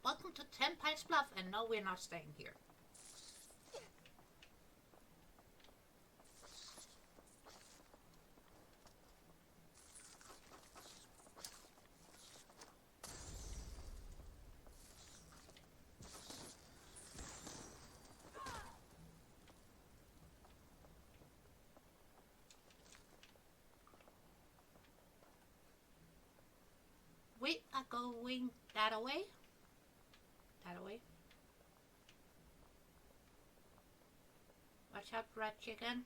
Welcome to 10 Pines Bluff, and no, we're not staying here. We are going that away. That away. Watch out, red chicken.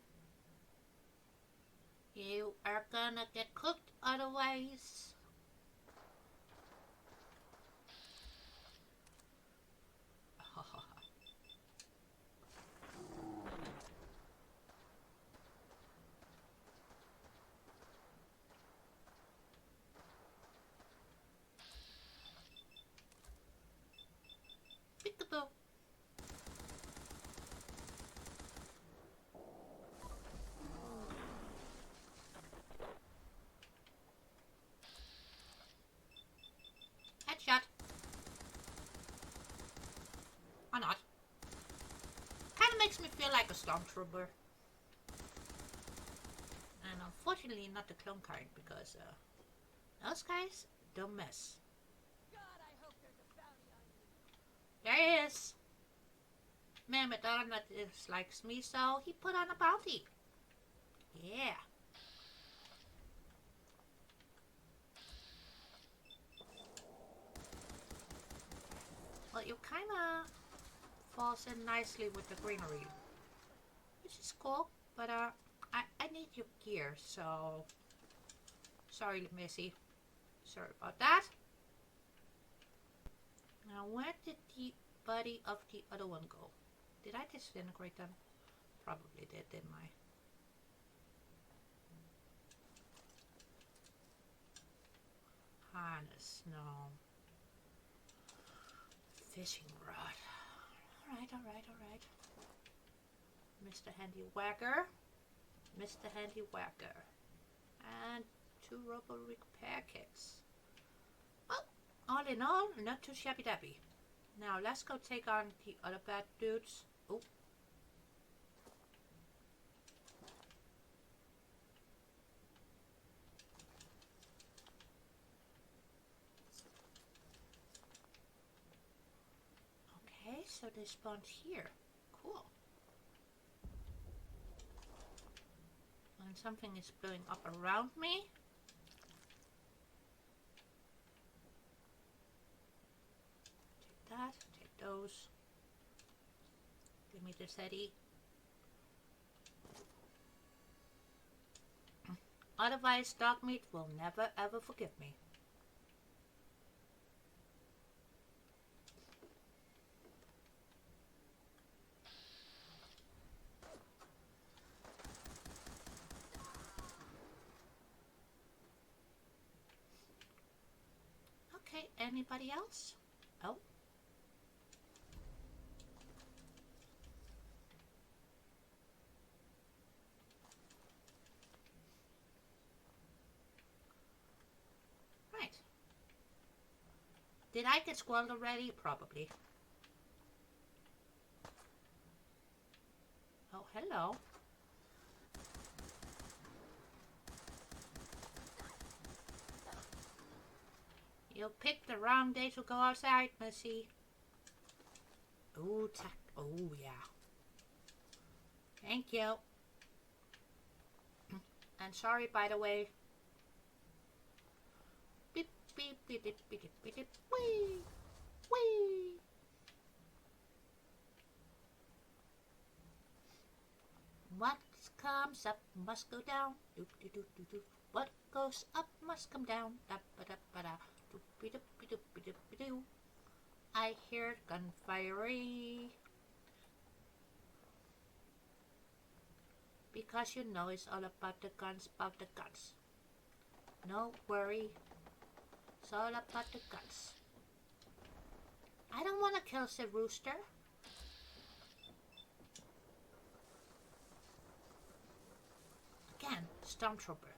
You are gonna get cooked otherwise. Peekaboo. Headshot. Or not. Kinda makes me feel like a stormtrooper. And unfortunately not the clone kind, because those guys don't miss. God, I hope there's a bounty on you. There he is. Man, that dislikes me, so he put on a bounty. Yeah. Well, you kinda falls in nicely with the greenery, which is cool, but I need your gear, so sorry, Missy. Sorry about that. Now, where did the body of the other one go? Did I disintegrate them? Probably did, didn't I? Harness, no. Fishing rod. Alright. Mr. Handy Whacker. Mr. Handy Whacker. And 2 rubber repair kits. Well, all in all, not too shabby dabby. Now let's go take on the other bad dudes. Oh. Okay, so they spawned here. Cool. And something is blowing up around me. Take that, take those. Give me this Eddie. Otherwise, dog meat will never ever forgive me. Okay, anybody else? Oh. Right. Did I get squirreled already? Probably. Oh, hello. You picked the wrong day to go outside, Missy. Oh, oh, yeah. Thank you. And sorry, by the way. Beep, beep, beep, beep, beep, beep, beep, wee, wee. What comes up must go down. Doop, doop, doop, doop, doop. What goes up must come down. Da, ba, da, ba, da. Doop, doop, doop, doop, doop, doop. I hear gunfire. Because you know it's all about the guns, No worry. It's all about the guns. I don't want to kill the rooster. Again, Stormtrooper.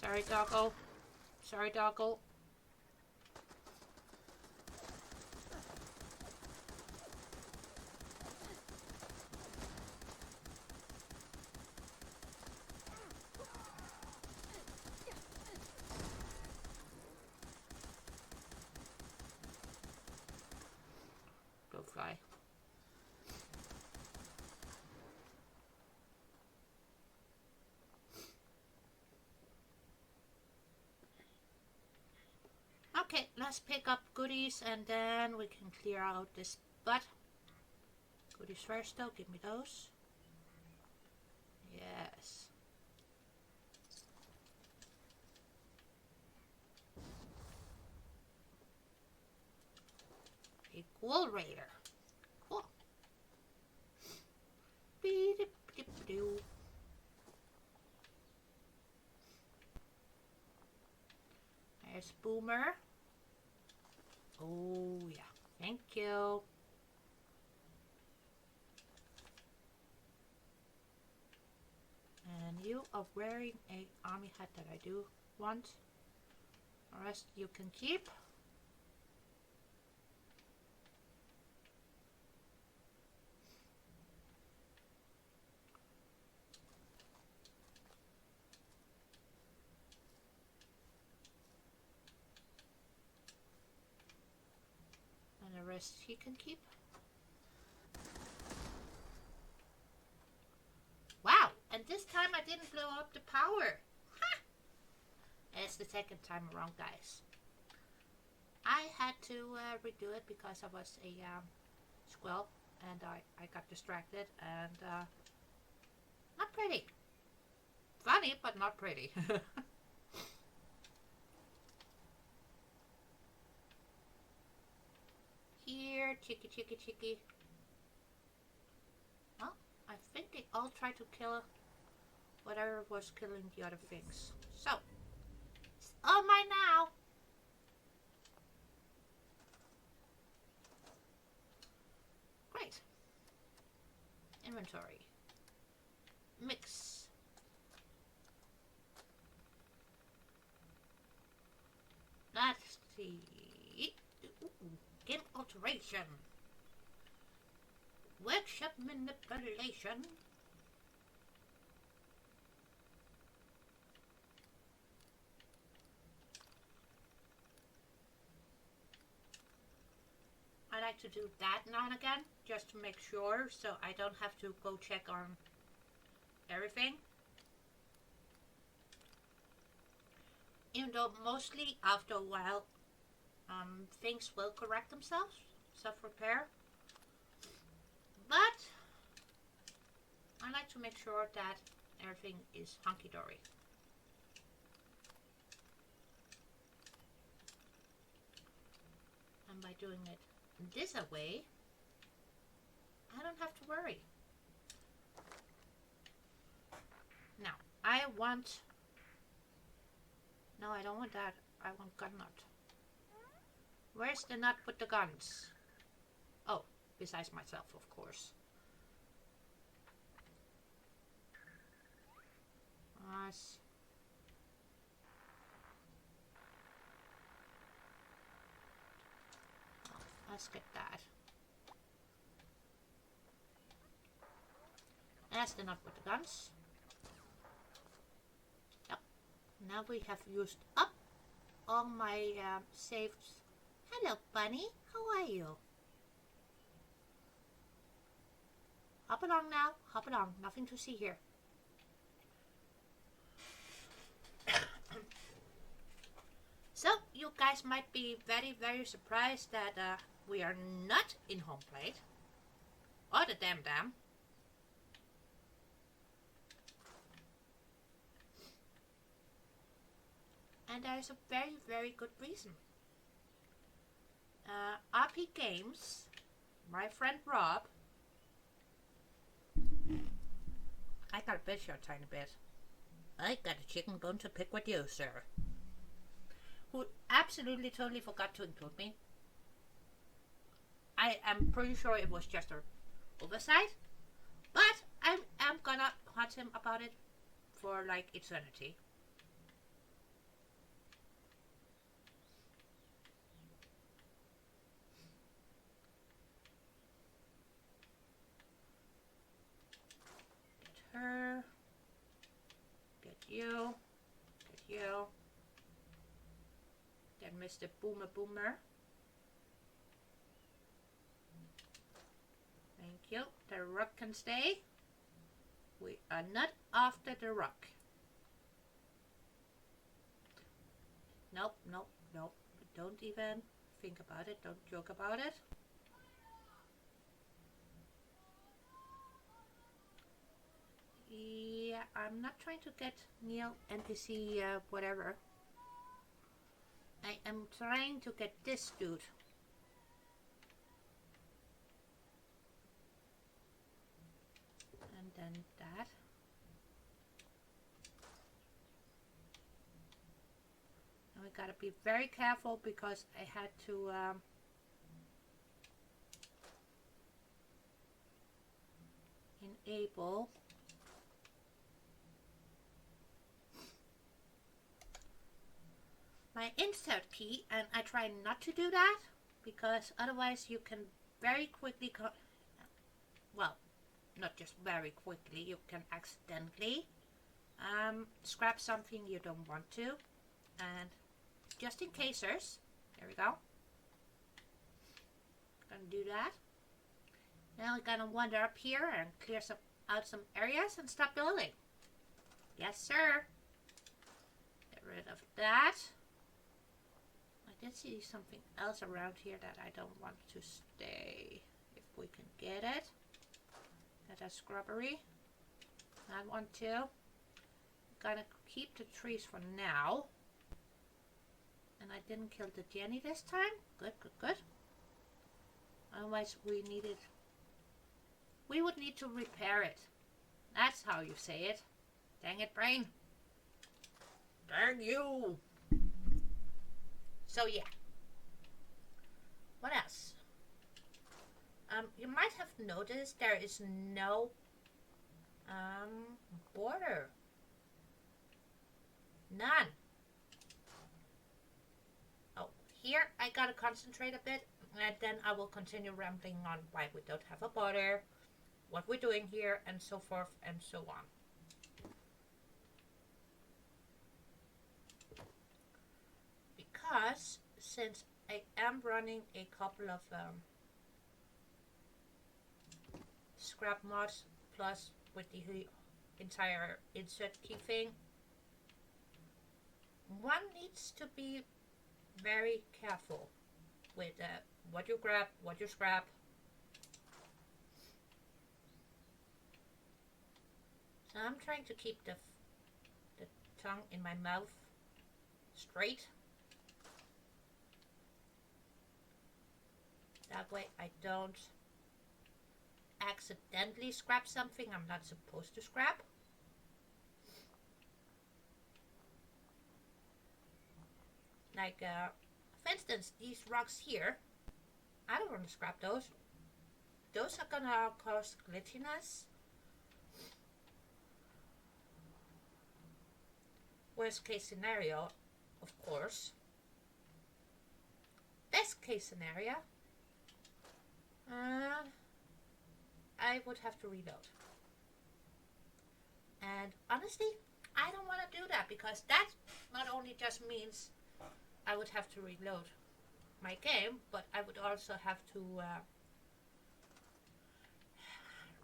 Sorry, doggo. Sorry, doggo. Go fly. Okay, let's pick up goodies and then we can clear out this butt. Goodies first though, give me those. Yes. A Ghoul Raider. Cool. Beep-dip-dip-doo. There's Boomer. Oh yeah, thank you. And you are wearing a army hat that I do want. The rest you can keep. And the rest he can keep. Wow, and this time I didn't blow up the power. Ha! It's the second time around, guys. I had to redo it because I was a squirrel and I got distracted and not pretty. Funny, but not pretty. Here, chicky. Well, I think they all tried to kill whatever was killing the other things. So, it's all mine now. Great. Inventory. Mix. Let's see. Game alteration. Workshop manipulation. I like to do that now and again, just to make sure, so I don't have to go check on everything. Even though mostly after a while things will correct themselves, self-repair. But I like to make sure that everything is hunky-dory. And by doing it this way, I don't have to worry. Now, I want... No, I don't want that. I want gun nut. Where's the nut with the guns? Oh, besides myself, of course. Let's get that. That's the nut with the guns. Yep. Now we have used up all my saved. Hello, bunny. How are you? Hop along now. Hop along. Nothing to see here. So, you guys might be very, very surprised that we are not in home plate. Or the damn. And there is a very, very good reason. RP Games, my friend Rob, I got a bit short, tiny bit. I got a chicken bone to pick with you, sir. Who absolutely totally forgot to include me. I am pretty sure it was just an oversight, but I'm gonna haunt him about it for like eternity. Whacker. Get you. Get you. Then Mr. Boomer Boomer. Thank you. The rock can stay. We are not after the rock. Nope, nope, nope. Don't even think about it. Don't joke about it. Yeah, I'm not trying to get Neil NPC whatever. I am trying to get this dude. And then that. And we gotta be very careful because I had to enable my insert key, and I try not to do that because otherwise you can very quickly well, not just very quickly, you can accidentally scrap something you don't want to. And just in casers, there we go. Gonna do that. Now we're gonna wander up here and clear out some areas and stop building. Yes, sir. Get rid of that. I did see something else around here that I don't want to stay. If we can get it. That's scrubbery. That one too. Gonna keep the trees for now. And I didn't kill the Jenny this time. Good, good, good. Otherwise we would need to repair it. That's how you say it. Dang it, brain. Dang you. So yeah. What else? You might have noticed there is no border. None. Oh, here I gotta concentrate a bit, and then I will continue rambling on why we don't have a border, what we're doing here, and so forth and so on. Because since I am running a couple of scrap mods plus with the entire insert key thing, one needs to be very careful with what you grab, what you scrap. So I'm trying to keep the tongue in my mouth straight. That way I don't accidentally scrap something I'm not supposed to scrap. Like, for instance, these rocks here, I don't want to scrap those. Those are gonna cause glitchiness. Worst case scenario, of course. Best case scenario, I would have to reload. And honestly, I don't want to do that because that not only just means I would have to reload my game, but I would also have to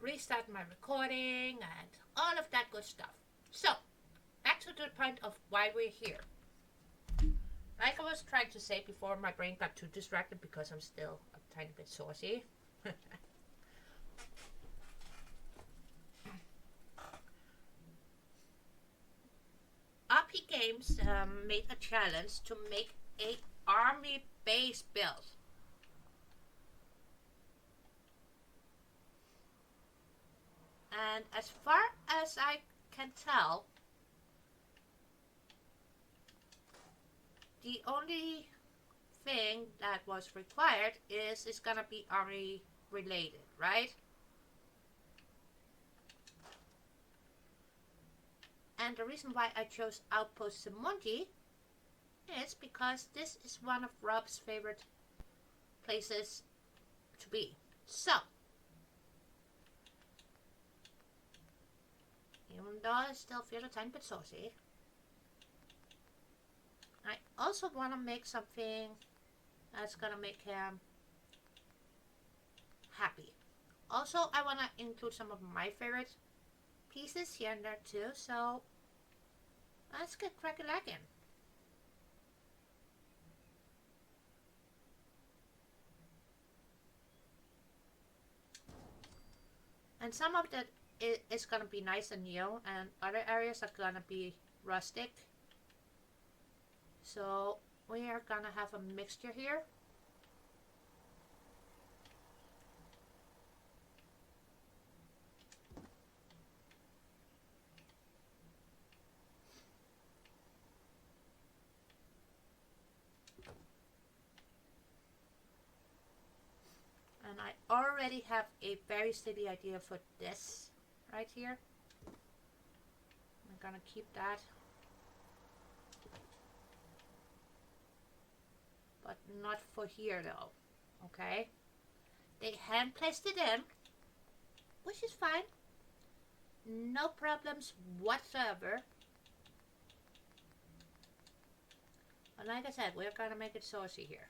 restart my recording and all of that good stuff. So, back to the point of why we're here. Like I was trying to say before, my brain got too distracted because I'm still a tiny bit saucy. RP Games made a challenge to make a army base build. And as far as I can tell, the only thing that was required is it's gonna be army related, right? And the reason why I chose Outpost Simonti is because this is one of Rob's favorite places to be. So, Even though I still feel a tiny bit saucy. I also want to make something that's gonna make him happy. Also, I want to include some of my favorite pieces here and there too, so let's get crack-a-lackin'. And some of that is gonna be nice and new, and other areas are gonna be rustic. So we are gonna have a mixture here. And I already have a very silly idea for this right here. I'm gonna keep that. But not for here though. Okay? They hand placed it in, which is fine. No problems whatsoever. But like I said, we're gonna make it saucy here.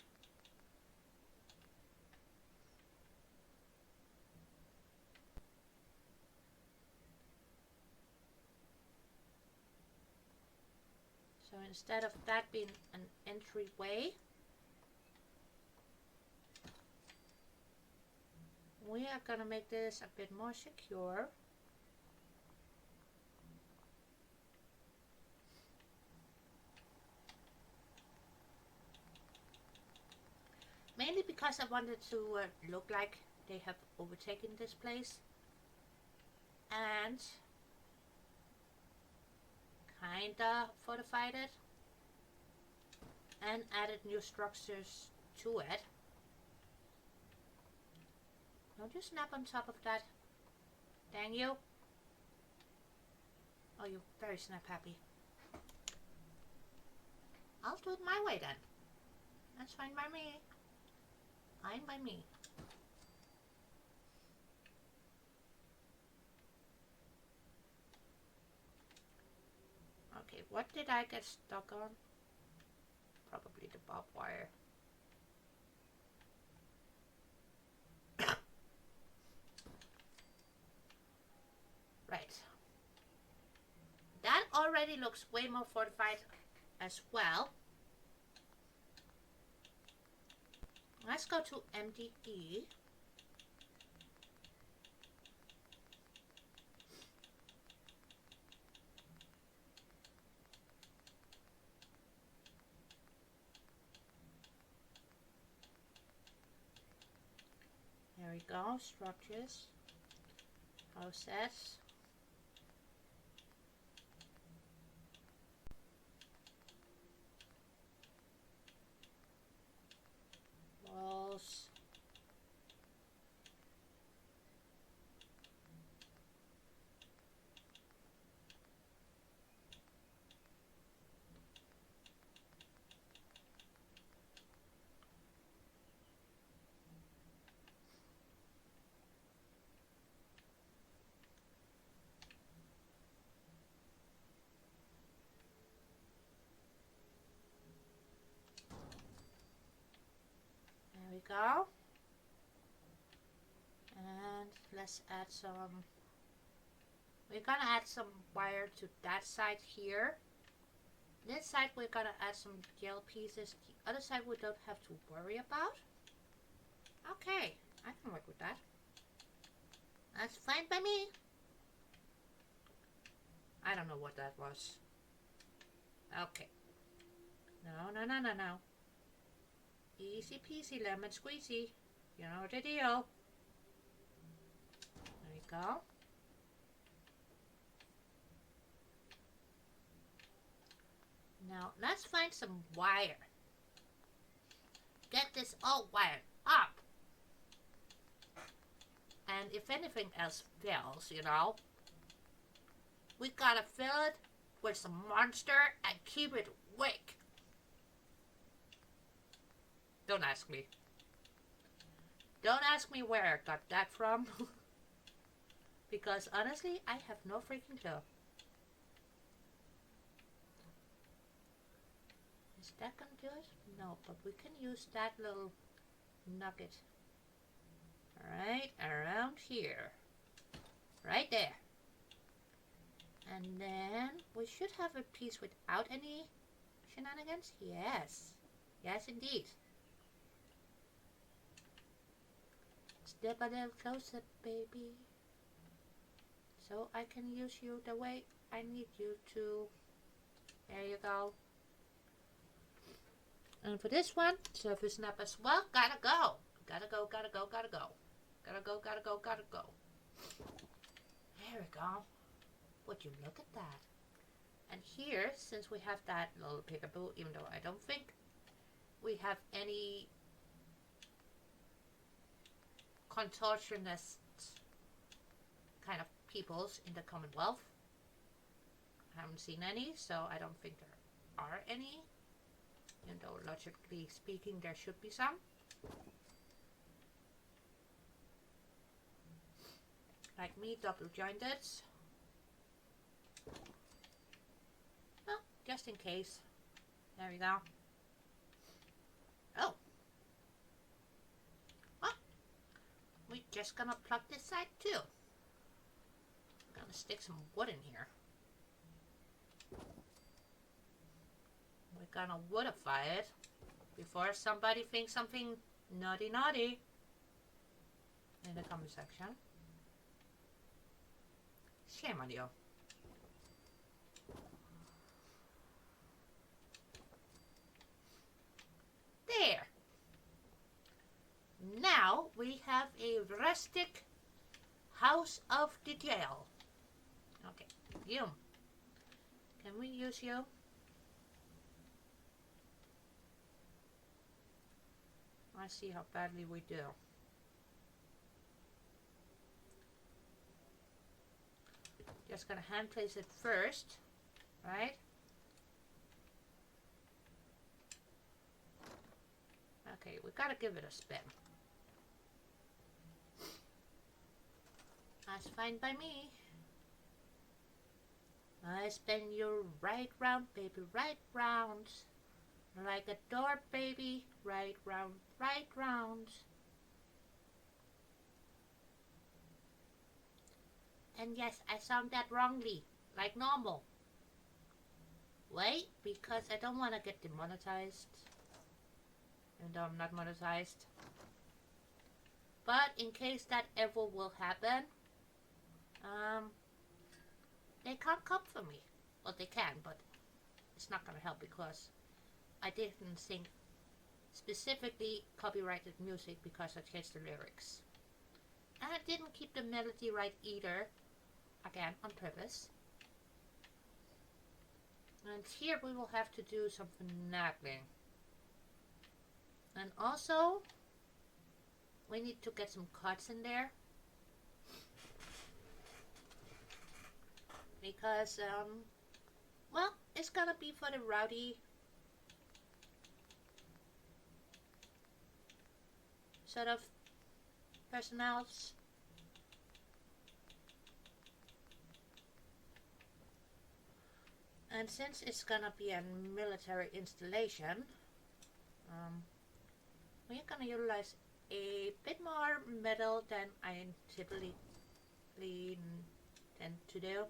So instead of that being an entryway, we are gonna make this a bit more secure. Mainly because I wanted to look like they have overtaken this place. And kinda fortified it. And added new structures to it. Don't you snap on top of that. Dang you. Oh, you're very snap happy. I'll do it my way then. That's fine by me. Fine by me. Okay, what did I get stuck on? Probably the barbed wire. Right. That already looks way more fortified as well. Let's go to MDE. There we go, structures, process. Walls. There we go. And let's add some, we're gonna add some wire to that side here. This side we're gonna add some gel pieces. The other side we don't have to worry about. Okay, I can work with that. That's fine by me. I don't know what that was. Okay. No. Easy peasy lemon squeezy. You know the deal. There we go. Now let's find some wire. Get this all wired up. And if anything else fails, you know, we gotta fill it with some monster and keep it awake. Don't ask me. Don't ask me where I got that from. Because honestly, I have no freaking clue. Is that gonna do it? No, but we can use that little nugget. Right around here. Right there. And then we should have a piece without any shenanigans. Yes. Yes, indeed. Step a little closer, baby. So I can use you the way I need you to. There you go. And for this one, surface snap as well. Gotta go. Gotta go, gotta go, gotta go. Gotta go, gotta go, gotta go. There we go. Would you look at that? And here, since we have that little peekaboo, even though I don't think we have any contortionist kind of peoples in the Commonwealth. I haven't seen any, so I don't think there are any. Even though logically speaking there should be some. Like me, double jointed. Well, just in case. There we go. Oh. Well, we're just gonna plug this side too. Gonna stick some wood in here. We're gonna woodify it before somebody thinks something naughty in the comment section. Shame on you. There. Now we have a rustic house of the jail. Okay, you. Can we use you? I see how badly we do. Just gonna hand place it first, right? Okay, we gotta give it a spin. That's fine by me. I spin you right round, baby, right round. Like a door, baby, right round, right round. And yes, I sound that wrongly, like normal. Wait, because I don't want to get demonetized. Even though I'm not monetized. But in case that ever will happen, they can't come for me. Well, they can, but it's not gonna help because I didn't sing specifically copyrighted music because I changed the lyrics. And I didn't keep the melody right either. Again, on purpose. And here we will have to do some finagling. And also, we need to get some cuts in there. Because, well, it's gonna be for the rowdy sort of personnels. And since it's gonna be a military installation, we're gonna utilize a bit more metal than I typically tend to do.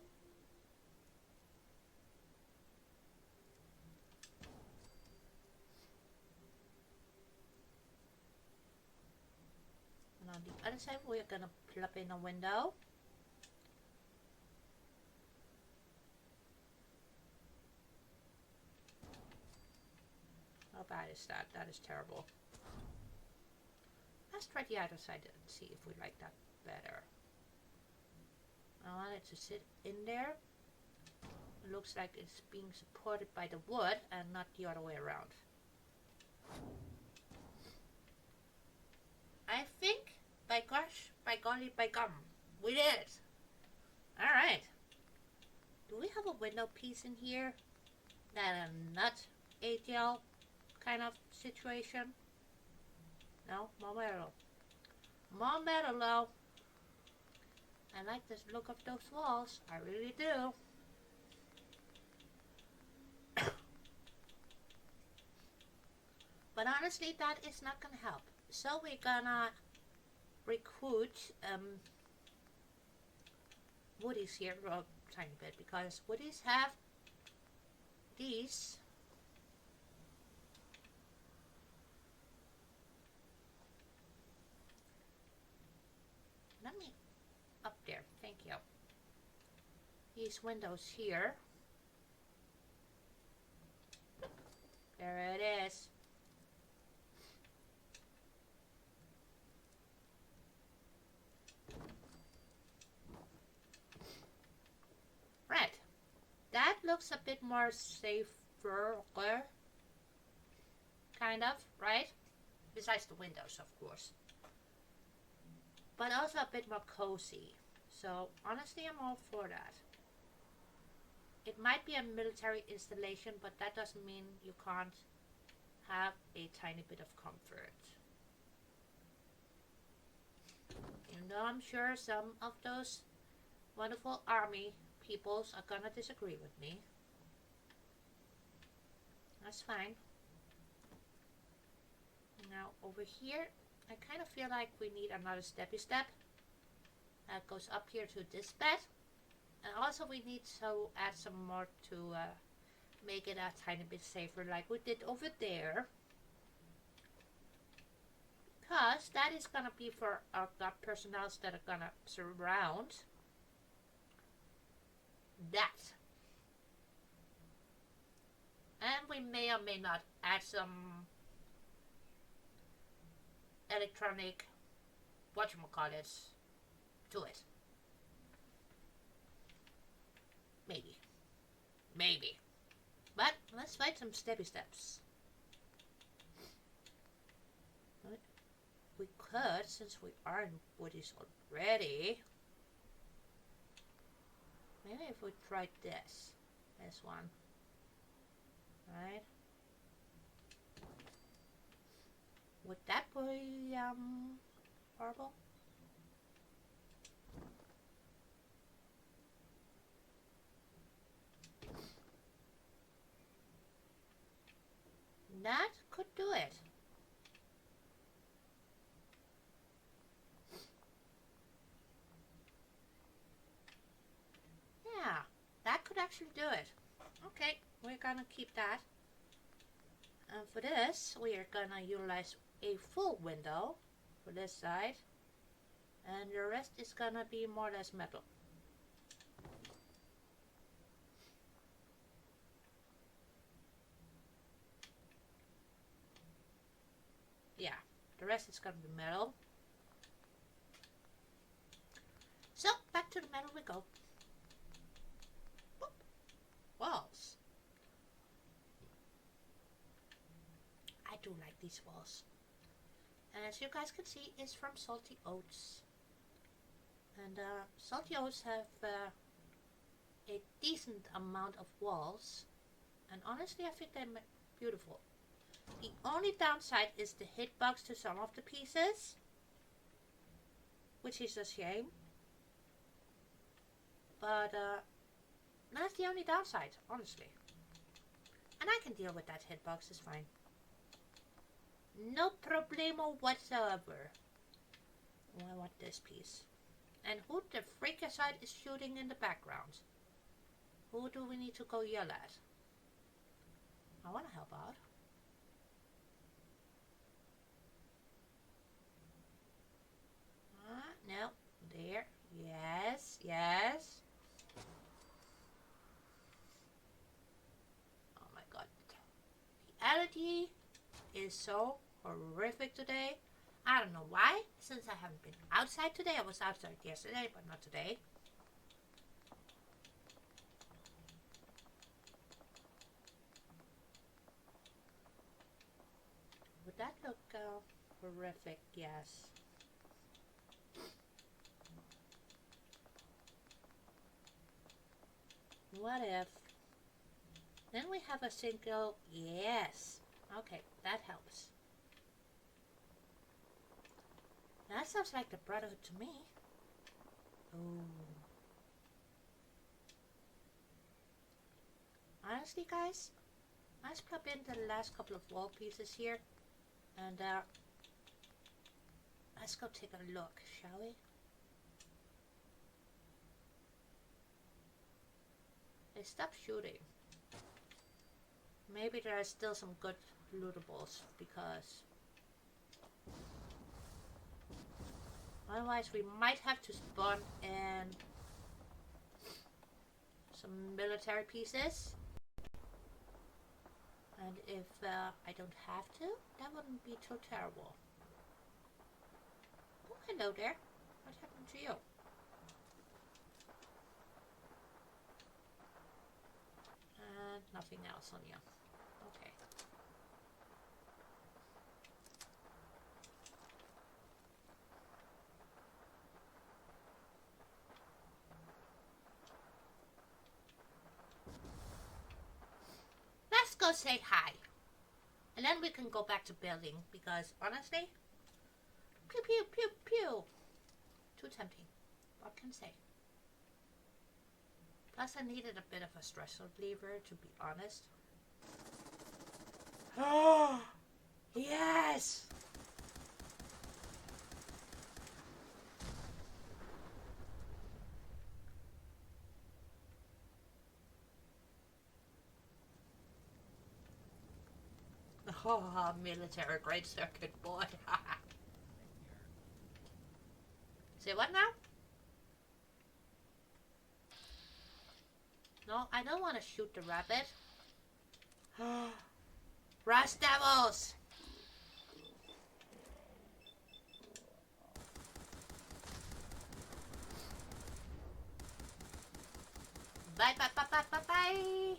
And on the other side, we're gonna plop in a window. How bad is that? That is terrible. Let's try the other side and see if we like that better. I want it to sit in there. It looks like it's being supported by the wood and not the other way around. I think, by gosh, by golly, by gum, we did it. Alright. Do we have a window piece in here that are not ATL kind of situation? No, more metal. More metal though. I like this look of those walls. I really do. honestly, that is not gonna help. So we're gonna recruit woodies here a tiny bit, because woodies have these. Let me up there. Thank you. These windows here. There it is. Right. That looks a bit more safer, kind of, right? Besides the windows, of course. But also a bit more cozy. So, honestly, I'm all for that. It might be a military installation, but that doesn't mean you can't have a tiny bit of comfort. Even though I'm sure some of those wonderful army peoples are gonna disagree with me. That's fine. Now over here, I kind of feel like we need another steppy step. That goes up here to this bed. And also we need to add some more to make it a tiny bit safer, like we did over there. Because that is gonna be for our personnel that are gonna surround that. And we may or may not add some electronic whatchamacallit to it. Maybe. Maybe. But let's find some steppy steps. We could, since we are in woodies already. Maybe if we tried this. This one. Right? Would that be horrible? That could do it. Yeah, that could actually do it. Okay, we're gonna keep that. And for this, we are gonna utilize a full window for this side. And the rest is gonna be more or less metal. Yeah, the rest is gonna be metal. So, back to the metal we go. Boop. Walls. I do like these walls. And as you guys can see, it's from Salty Oats. And Salty Oats have a decent amount of walls. And honestly, I think they're beautiful. The only downside is the hitbox to some of the pieces, which is a shame. But that's the only downside, honestly. And I can deal with that hitbox, it's fine. No problemo whatsoever. Oh, I want this piece. And who the freak aside is shooting in the background? Who do we need to go yell at? I want to help out. No. There. Yes. Yes. Oh my god. The allergy is so horrific today. I don't know why. Since I haven't been outside today. I was outside yesterday, but not today. Would that look horrific? Yes. What if? Then we have a single. Yes. Okay, that helps. That sounds like the Brotherhood to me. Ooh. Honestly, guys, let's plug in the last couple of wall pieces here. And let's go take a look, shall we? They stopped shooting. Maybe there are still some good lootables, because otherwise we might have to spawn in some military pieces. And if I don't have to, that wouldn't be too terrible. Oh, hello there. What happened to you? And nothing else on you. Okay. Let's go say hi. And then we can go back to building, because honestly, pew pew pew pew. Too tempting. What can I say? Plus I needed a bit of a stress reliever, to be honest. Oh, yes! Oh, military grade circuit board. Say what now? No, I don't want to shoot the rabbit. Rust devils! Bye bye bye bye bye bye!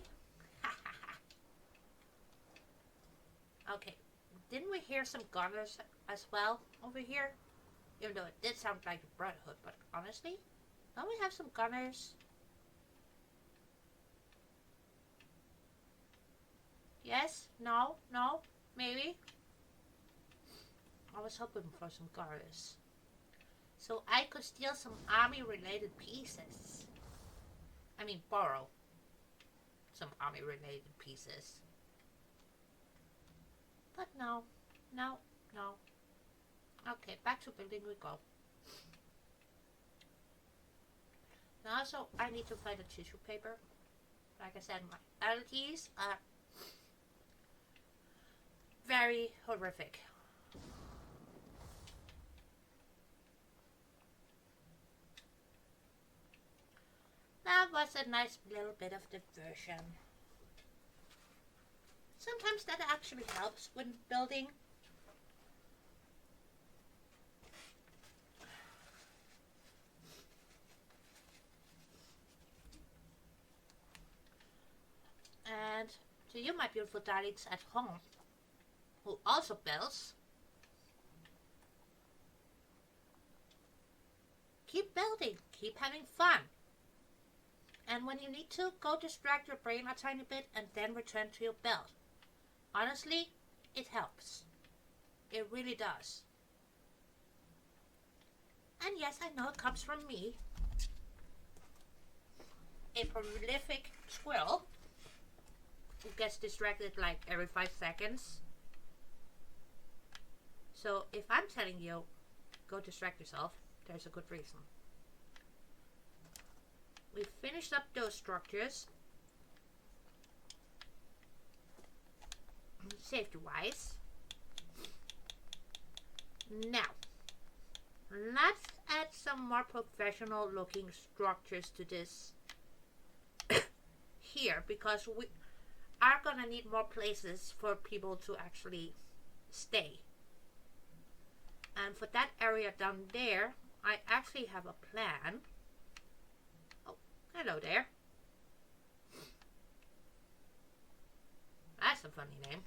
Okay, didn't we hear some gunners as well over here? Even though it did sound like the Brotherhood, but honestly, don't we have some gunners? Yes? No? No? Maybe? I was hoping for some gunners, so I could steal some army-related pieces. I mean, borrow some army-related pieces. But no, no, no. Okay, back to building we go. Now also, I need to find a tissue paper. Like I said, my allergies are very horrific. That was a nice little bit of diversion. Sometimes that actually helps when building. And to you, my beautiful darlings at home, who also builds, keep building, keep having fun. And when you need to, go distract your brain a tiny bit and then return to your build. Honestly, it helps. It really does. And yes, I know it comes from me, a prolific squirrel who gets distracted like every 5 seconds. So if I'm telling you, go distract yourself, there's a good reason. We finished up those structures, safety-wise. Now, let's add some more professional-looking structures to this here, because we are gonna need more places for people to actually stay. And for that area down there, I actually have a plan. Oh, hello there. That's a funny name.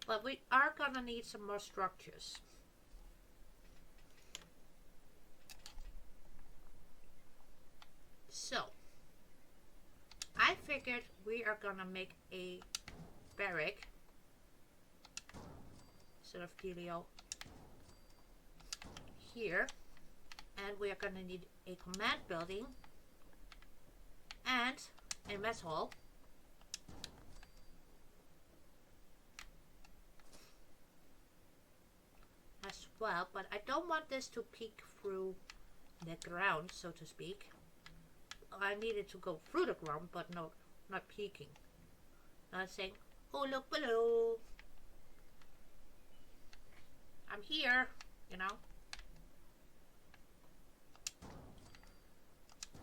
But we are gonna need some more structures. So, I figured we are gonna make a barrack sort of dealio here, and we are gonna need a command building And a mess hall. As well, but I don't want this to peek through the ground, so to speak. I need it to go through the ground, but no, not peeking. Not saying, oh look below. I'm here, you know.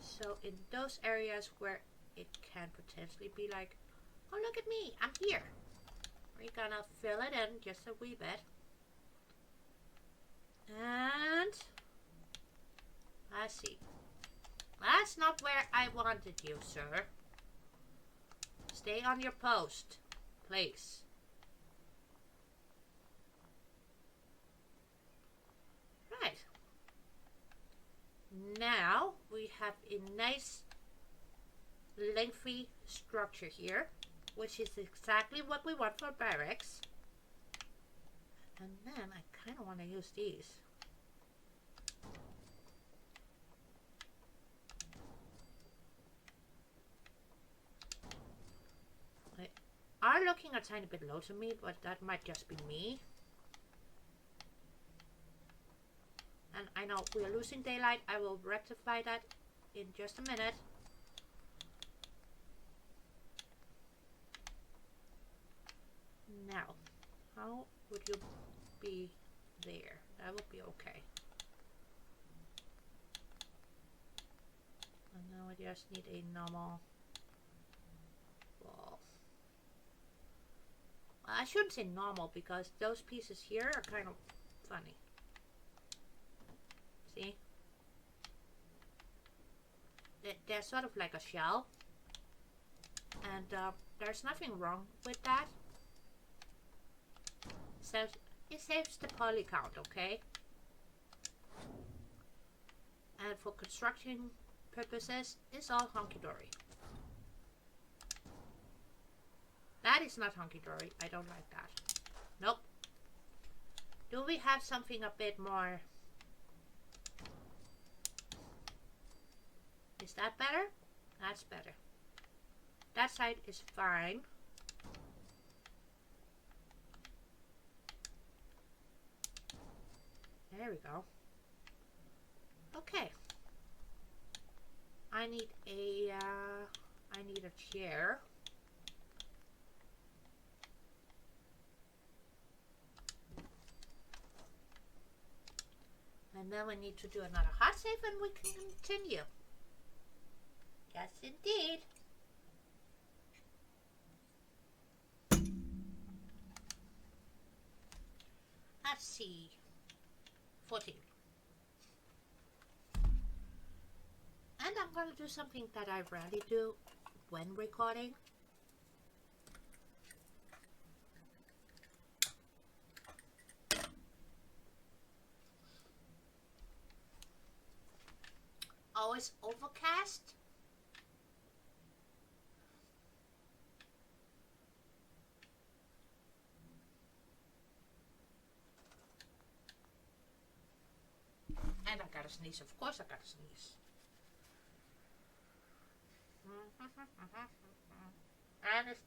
So in those areas where it can potentially be like, oh look at me, I'm here. We're gonna fill it in just a wee bit. And let's see. That's not where I wanted you, sir. Stay on your post, please. Right. Now we have a nice lengthy structure here, which is exactly what we want for barracks. And then I kind of want to use these. They are looking a tiny bit low to me, but that might just be me. And I know we are losing daylight. I will rectify that in just a minute. Now, how would you be there? That would be okay. And now I just need a normal wall. Well, I shouldn't say normal because those pieces here are kind of funny. See? They're sort of like a shell. And there's nothing wrong with that. So it saves the poly count, okay? And for construction purposes, it's all hunky-dory. That is not hunky-dory. I don't like that. Nope. Do we have something a bit more? Is that better? That's better. That side is fine. There we go. Okay. I need a chair. And then we need to do another hot save and we can continue. Yes, indeed. Let's see. 14. And I'm going to do something that I rarely do when recording. Always overcast. And I gotta sneeze, of course I gotta sneeze. And it's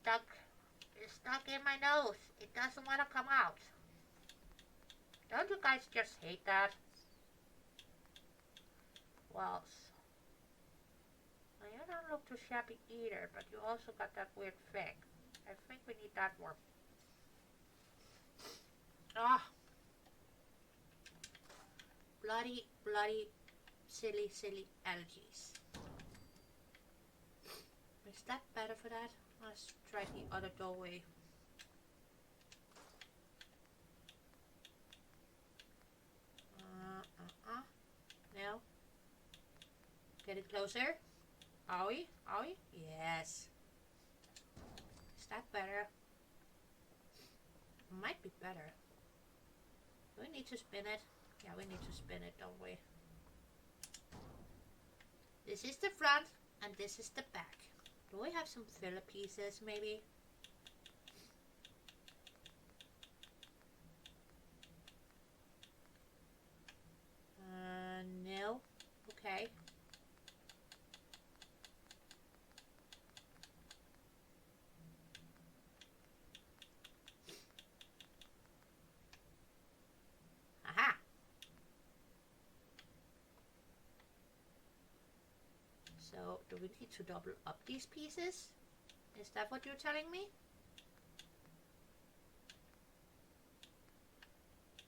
stuck in my nose. It doesn't want to come out. Don't you guys just hate that? Well, you don't look too shabby either, but you also got that weird thing. I think we need that one. Ah. Bloody, silly allergies. Is that better for that? Let's try the other doorway. No. Get it closer. Are we? Are we? Yes. Is that better? Might be better. Do we need to spin it? Yeah, we need to spin it, don't we? This is the front and this is the back. Do we have some filler pieces maybe? No. Okay. So, do we need to double up these pieces? Is that what you're telling me?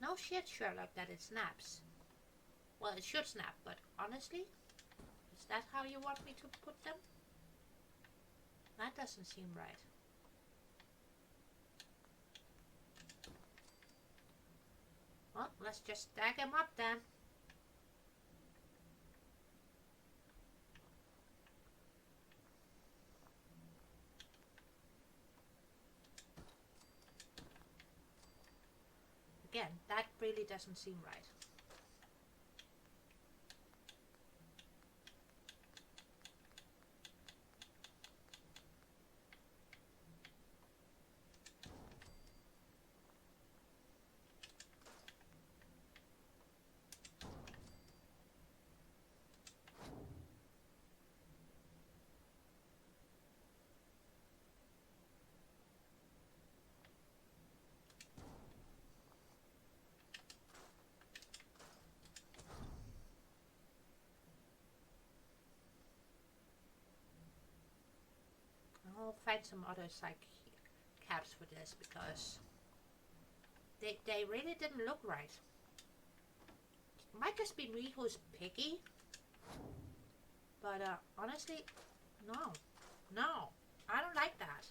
No shit, Sherlock, that it snaps. Well, it should snap, but honestly, is that how you want me to put them? That doesn't seem right. Well, let's just stack them up then. Again, that really doesn't seem right. I'll find some other psych caps for this because they really didn't look right. It might just be me who's picky, but honestly, no, I don't like that.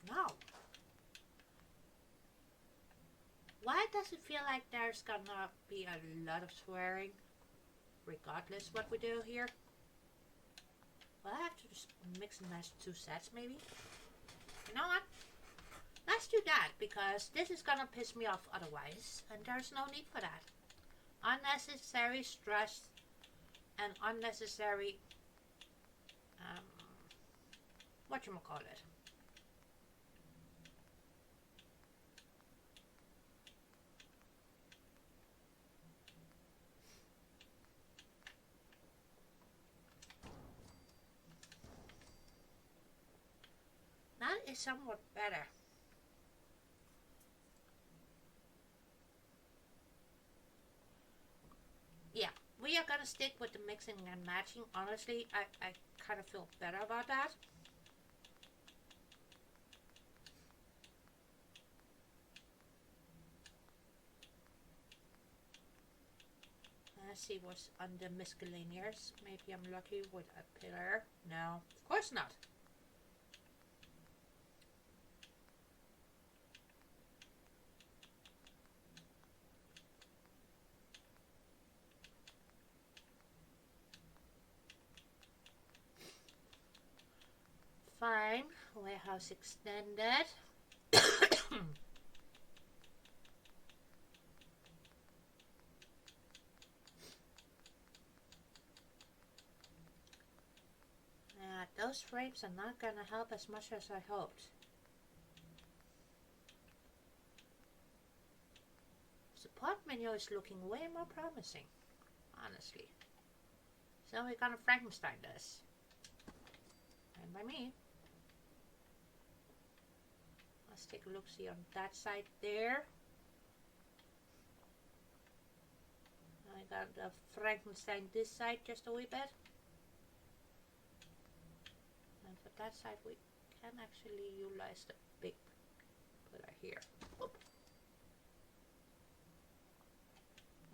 No. Why does it feel like there's gonna be a lot of swearing, regardless what we do here? Well, I have to just mix and match 2 sets, maybe? You know what? Let's do that, because this is gonna piss me off otherwise, and there's no need for that. Unnecessary stress and unnecessary, whatchamacallit. That is somewhat better. Yeah, we are gonna stick with the mixing and matching. Honestly, I kind of feel better about that. Let's see what's under miscellaneous. Maybe I'm lucky with a pillar. No, of course not. Fine, warehouse extended. Those frames are not gonna help as much as I hoped. Support menu is looking way more promising, honestly. So we're gonna Frankenstein this. And by me. Let's take a look-see on that side there. I got the Frankenstein this side just a wee bit. And for that side we can actually utilize the big pillar here. Oop.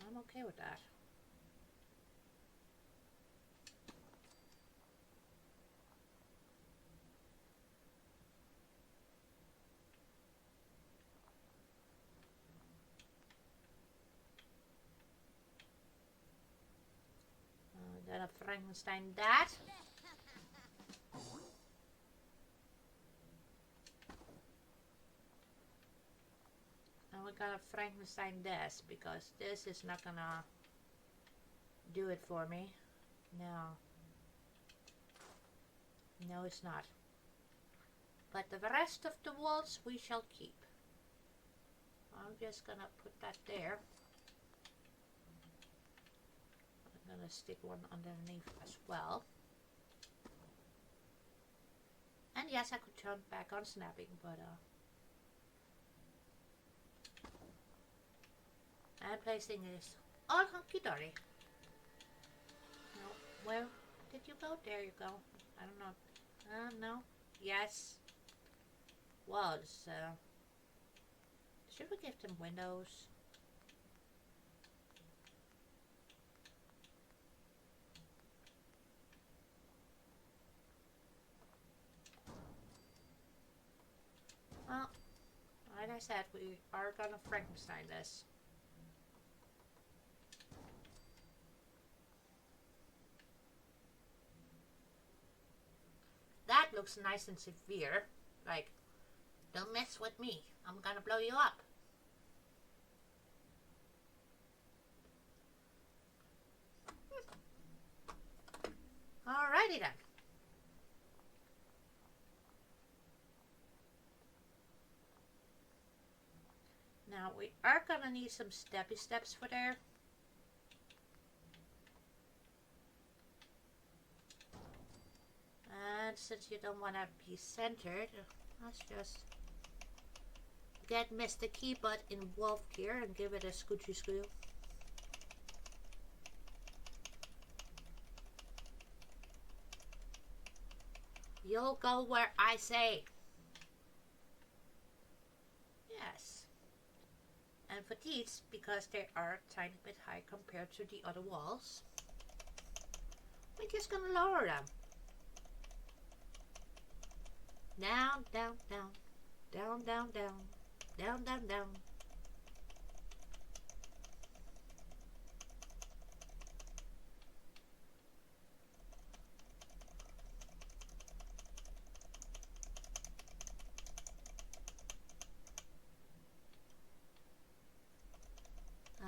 I'm okay with that. Then a Frankenstein that. And we're gonna Frankenstein this because this is not gonna do it for me. No. No, it's not. But the rest of the walls we shall keep. I'm just gonna put that there. I'm gonna stick one underneath as well. And yes, I could turn back on snapping, but and placing is all hunky-dory. No, where did you go? There you go. I don't know. No. Yes. Was. Should we give them windows? Well, like I said, we are gonna Frankenstein this. That looks nice and severe. Like, don't mess with me. I'm gonna blow you up. Alrighty then. Now we are gonna need some steppy steps for there. And since you don't want to be centered, let's just get Mr. Keybutt involved here and give it a scoochy screw. You'll go where I say. Yes. And for these, because they are a tiny bit high compared to the other walls, we're just gonna lower them. Down, down, down, down, down, down, down, down, down.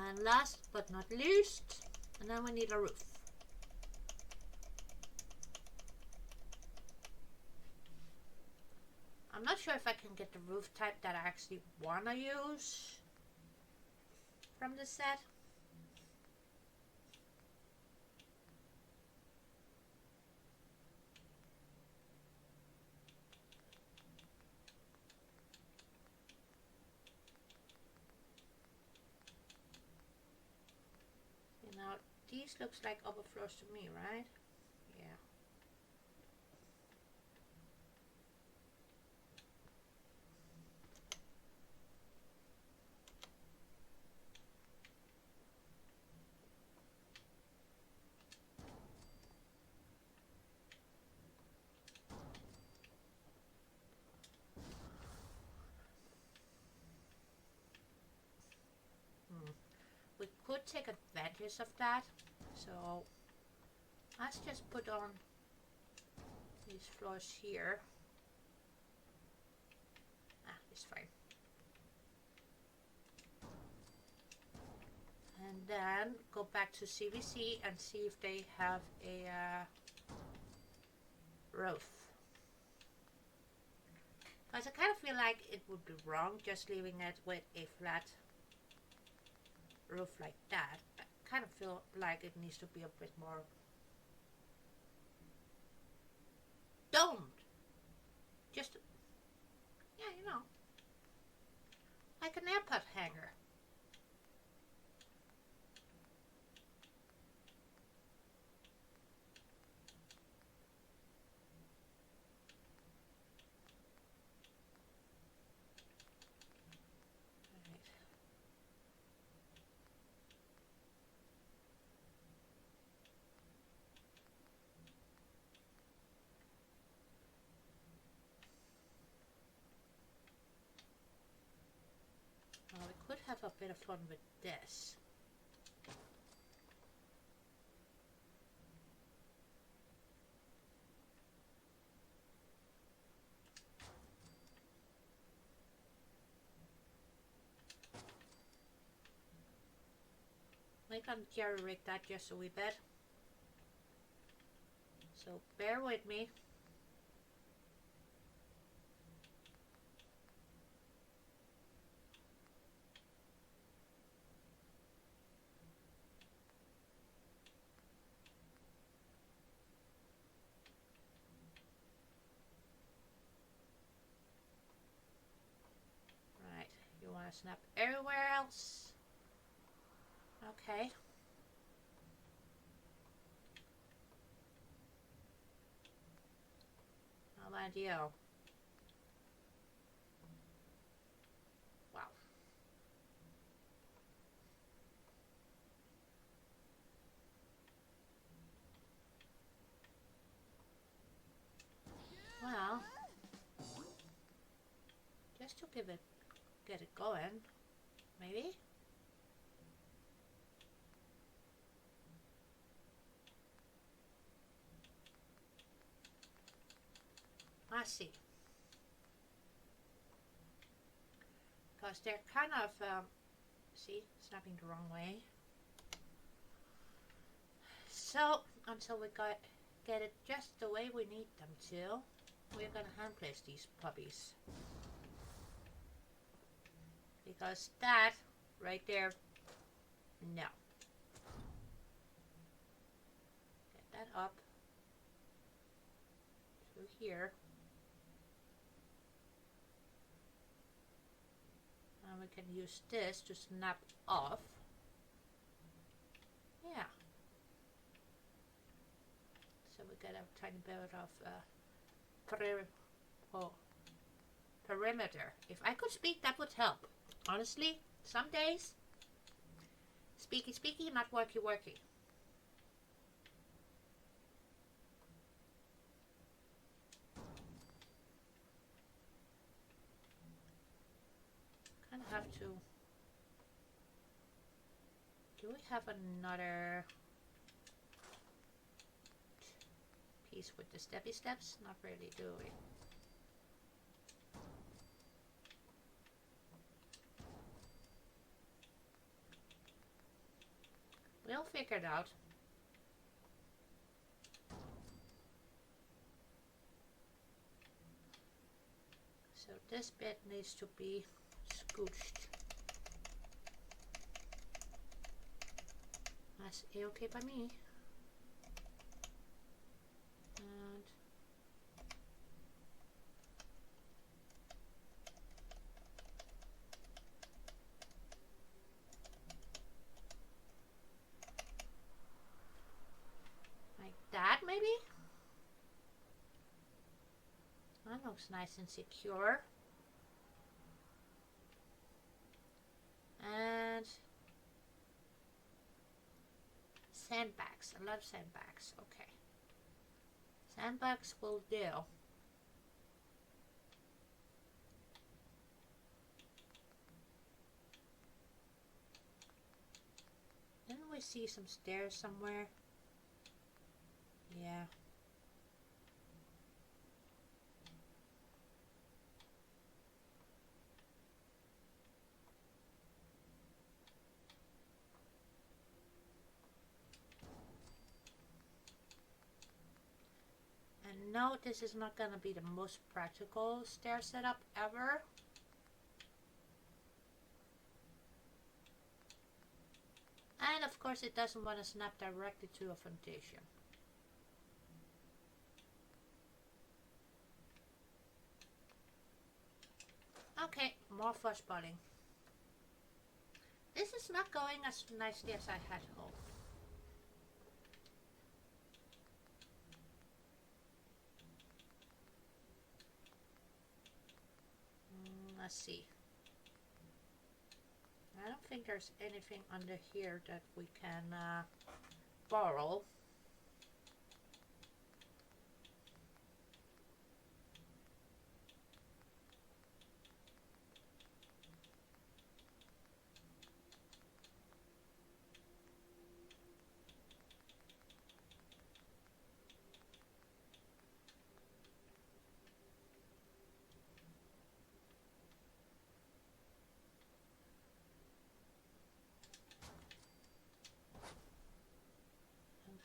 And last but not least, and then we need a roof. I'm not sure if I can get the roof type that I actually want to use from the set. You know, these looks like upper floors to me, right? Yeah. We could take advantage of that, so let's just put on these floors here. It's fine. And then go back to CVC and see if they have a roof. Because I kind of feel like it would be wrong just leaving it with a flat roof like that. I kind of feel like it needs to be a bit more domed. Just, yeah, you know, like an airport hangar. We could have a bit of fun with this. We can jerry rig that just a wee bit. So bear with me. snap everywhere else. Okay. No idea. Wow. Well, just to get it going, maybe. I see. Because they're kind of, see, snapping the wrong way. So, until we get it just the way we need them to, we're gonna hand place these puppies. Because that, right there, no. Get that up to here. And we can use this to snap off. Yeah. So we get a tiny bit of perimeter. If I could speak, that would help. Honestly, some days, speaky, not worky. Kind of have to. Do we have another piece with the steppy steps? Not really, do we? We'll figure it out. So this bit needs to be scooched. That's a-okay by me. And like that, maybe? That looks nice and secure. And sandbags. I love sandbags. Okay. Sandbags will do. Didn't we see some stairs somewhere? Yeah. And no, this is not going to be the most practical stair setup ever. And of course it doesn't want to snap directly to a foundation. Okay, more flush butting. This is not going as nicely as I had hoped. Let's see. I don't think there's anything under here that we can borrow.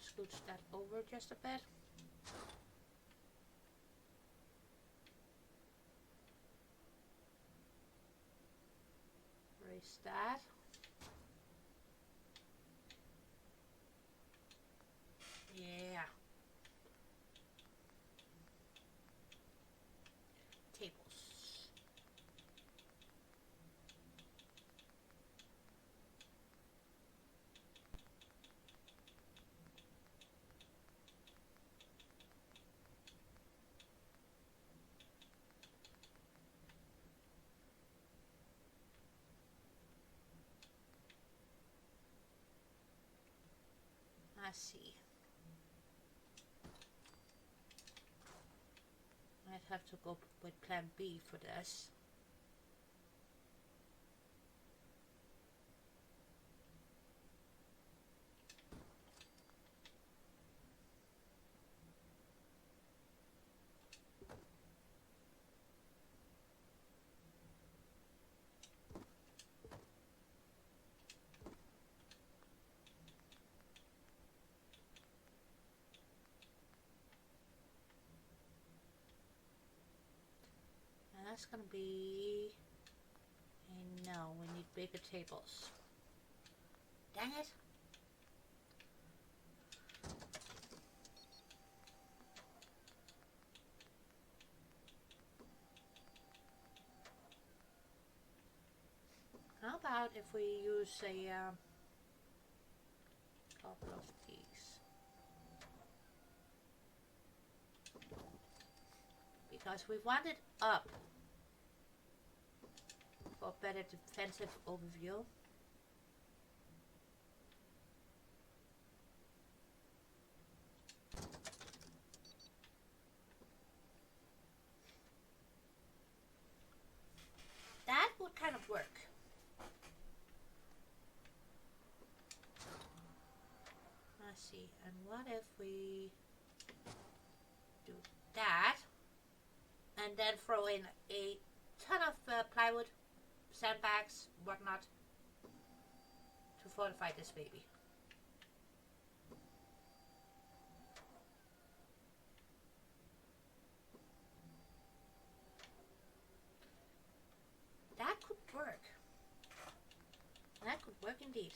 Scooch that over just a bit. Raise that. Yeah. Tables. Let's see. I'd have to go with plan B for this. And that's gonna be a no. We need bigger tables. Dang it. How about if we use a couple of these? Because we want it up for better defensive overview. That would kind of work. Let's see, and what if we do that and then throw in a ton of plywood, sandbags, whatnot to fortify this baby. That could work. That could work indeed.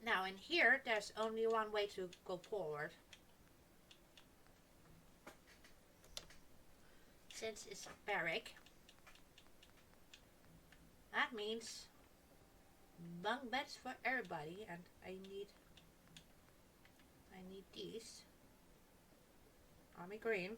Now in here, there's only one way to go forward. Since it's a barrack, that means bunk beds for everybody, and I need these. Army green.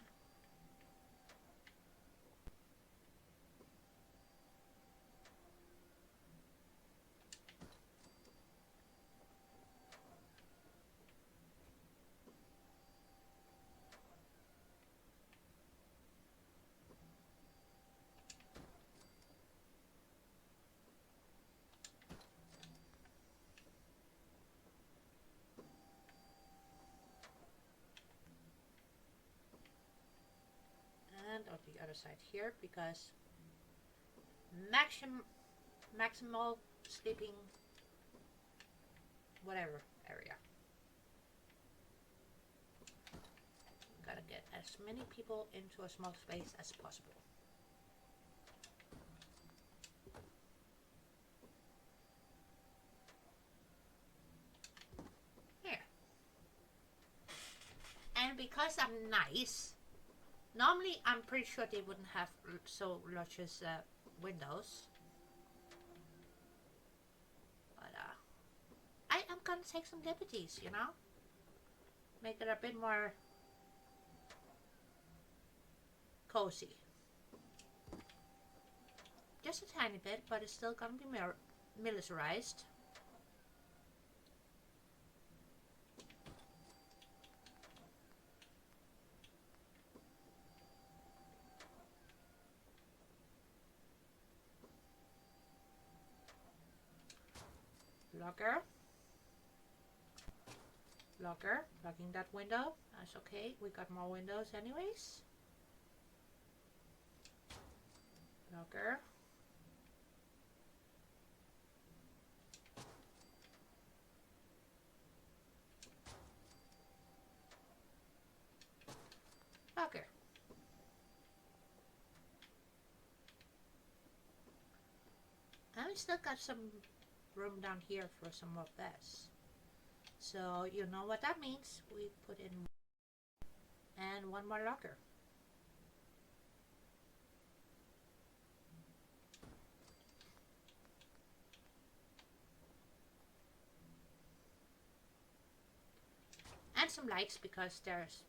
And on the other side here, because maximal sleeping whatever area. Gotta get as many people into a small space as possible. Here. And because I'm nice, normally I'm pretty sure they wouldn't have so large as windows. But I'm gonna take some liberties, you know? Make it a bit more cozy. Just a tiny bit, but it's still gonna be militarized. Locker, locking that window. That's okay. We got more windows anyways. Locker. Locker. And we still got some room down here for some more beds. So you know what that means. We put in and one more locker. And some lights because there's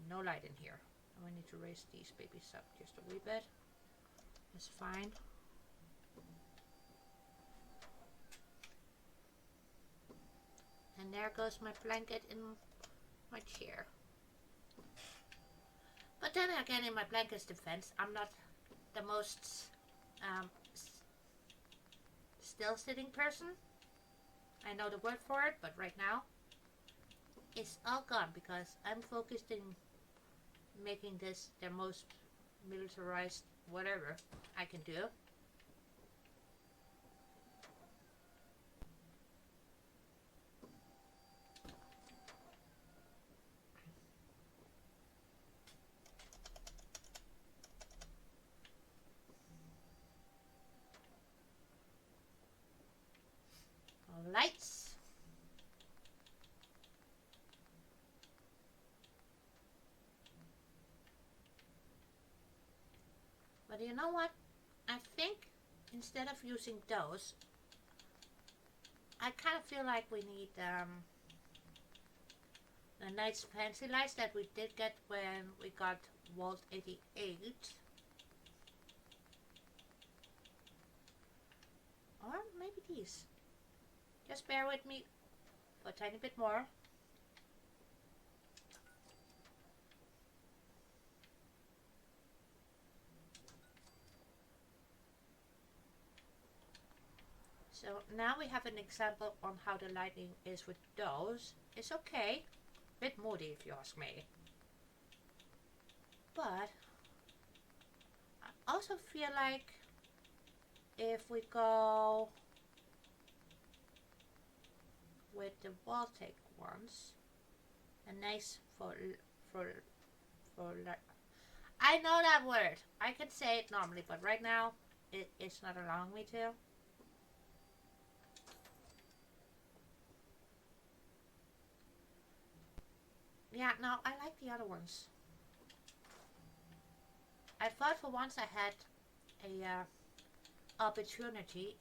no light in here. And we need to raise these babies up just a wee bit. That's fine. And there goes my blanket in my chair. But then again, in my blanket's defense, I'm not the most still sitting person. I know the word for it, but right now it's all gone because I'm focused in making this the most militarized whatever I can do. Lights. But you know what? I think instead of using those, I kind of feel like we need the nice fancy lights that we did get when we got Vault 88. Or maybe these. Just bear with me for a tiny bit more. So now we have an example on how the lighting is with those. It's okay. Bit moody if you ask me. But I also feel like if we go with the Baltic ones, a nice for I know that word. I can say it normally, but right now it's not allowing me to. Yeah, no, I like the other ones. I thought for once I had a opportunity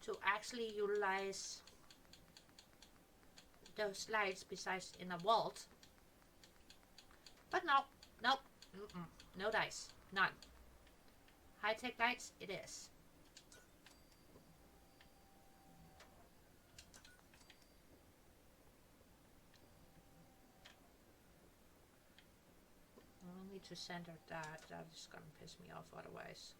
to actually utilize those lights besides in a vault. But no, nope, no dice, none. High-tech lights, it is. I need to center that. That is gonna piss me off otherwise.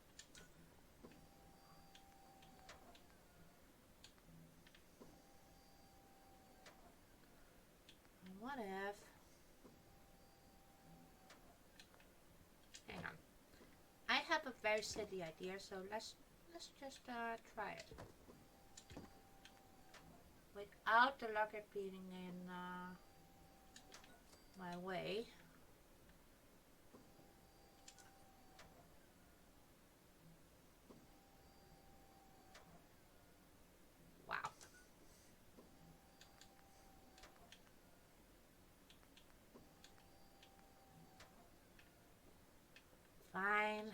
What if? Hang on. I have a very silly idea, so let's just try it. Without the locket being in my way. Wow. Fine.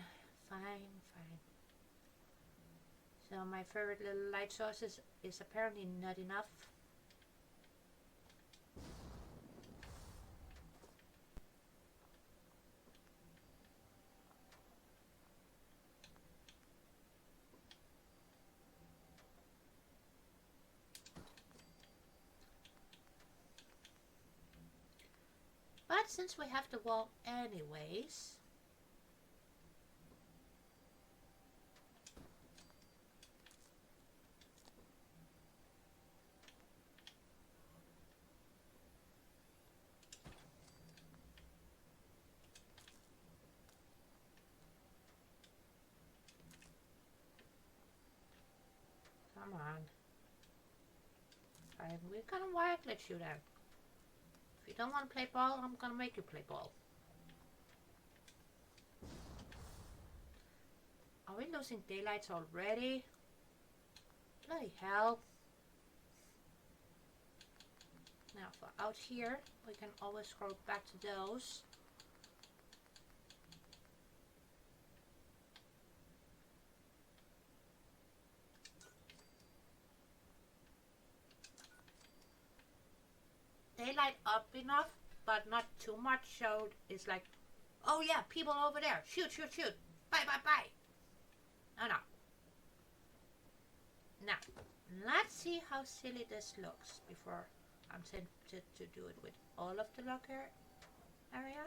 So my favorite little light source is apparently not enough. But since we have the wall anyways, come on. We're gonna wire glitch you then. If you don't want to play ball, I'm gonna make you play ball. Are we losing daylights already? Bloody hell. Now for out here, we can always scroll back to those. daylight up enough, but not too much, so it's like, oh yeah, people over there, shoot, shoot, shoot, bye, bye, bye. No, no. Now, let's see how silly this looks before I'm tempted to do it with all of the locker area.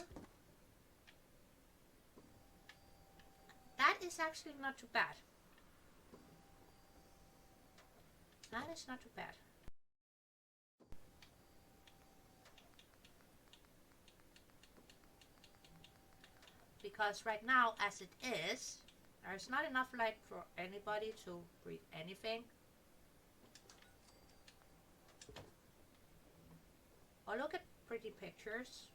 That is actually not too bad. That is not too bad. Because right now, as it is, there's not enough light for anybody to read anything. Oh, look at pretty pictures.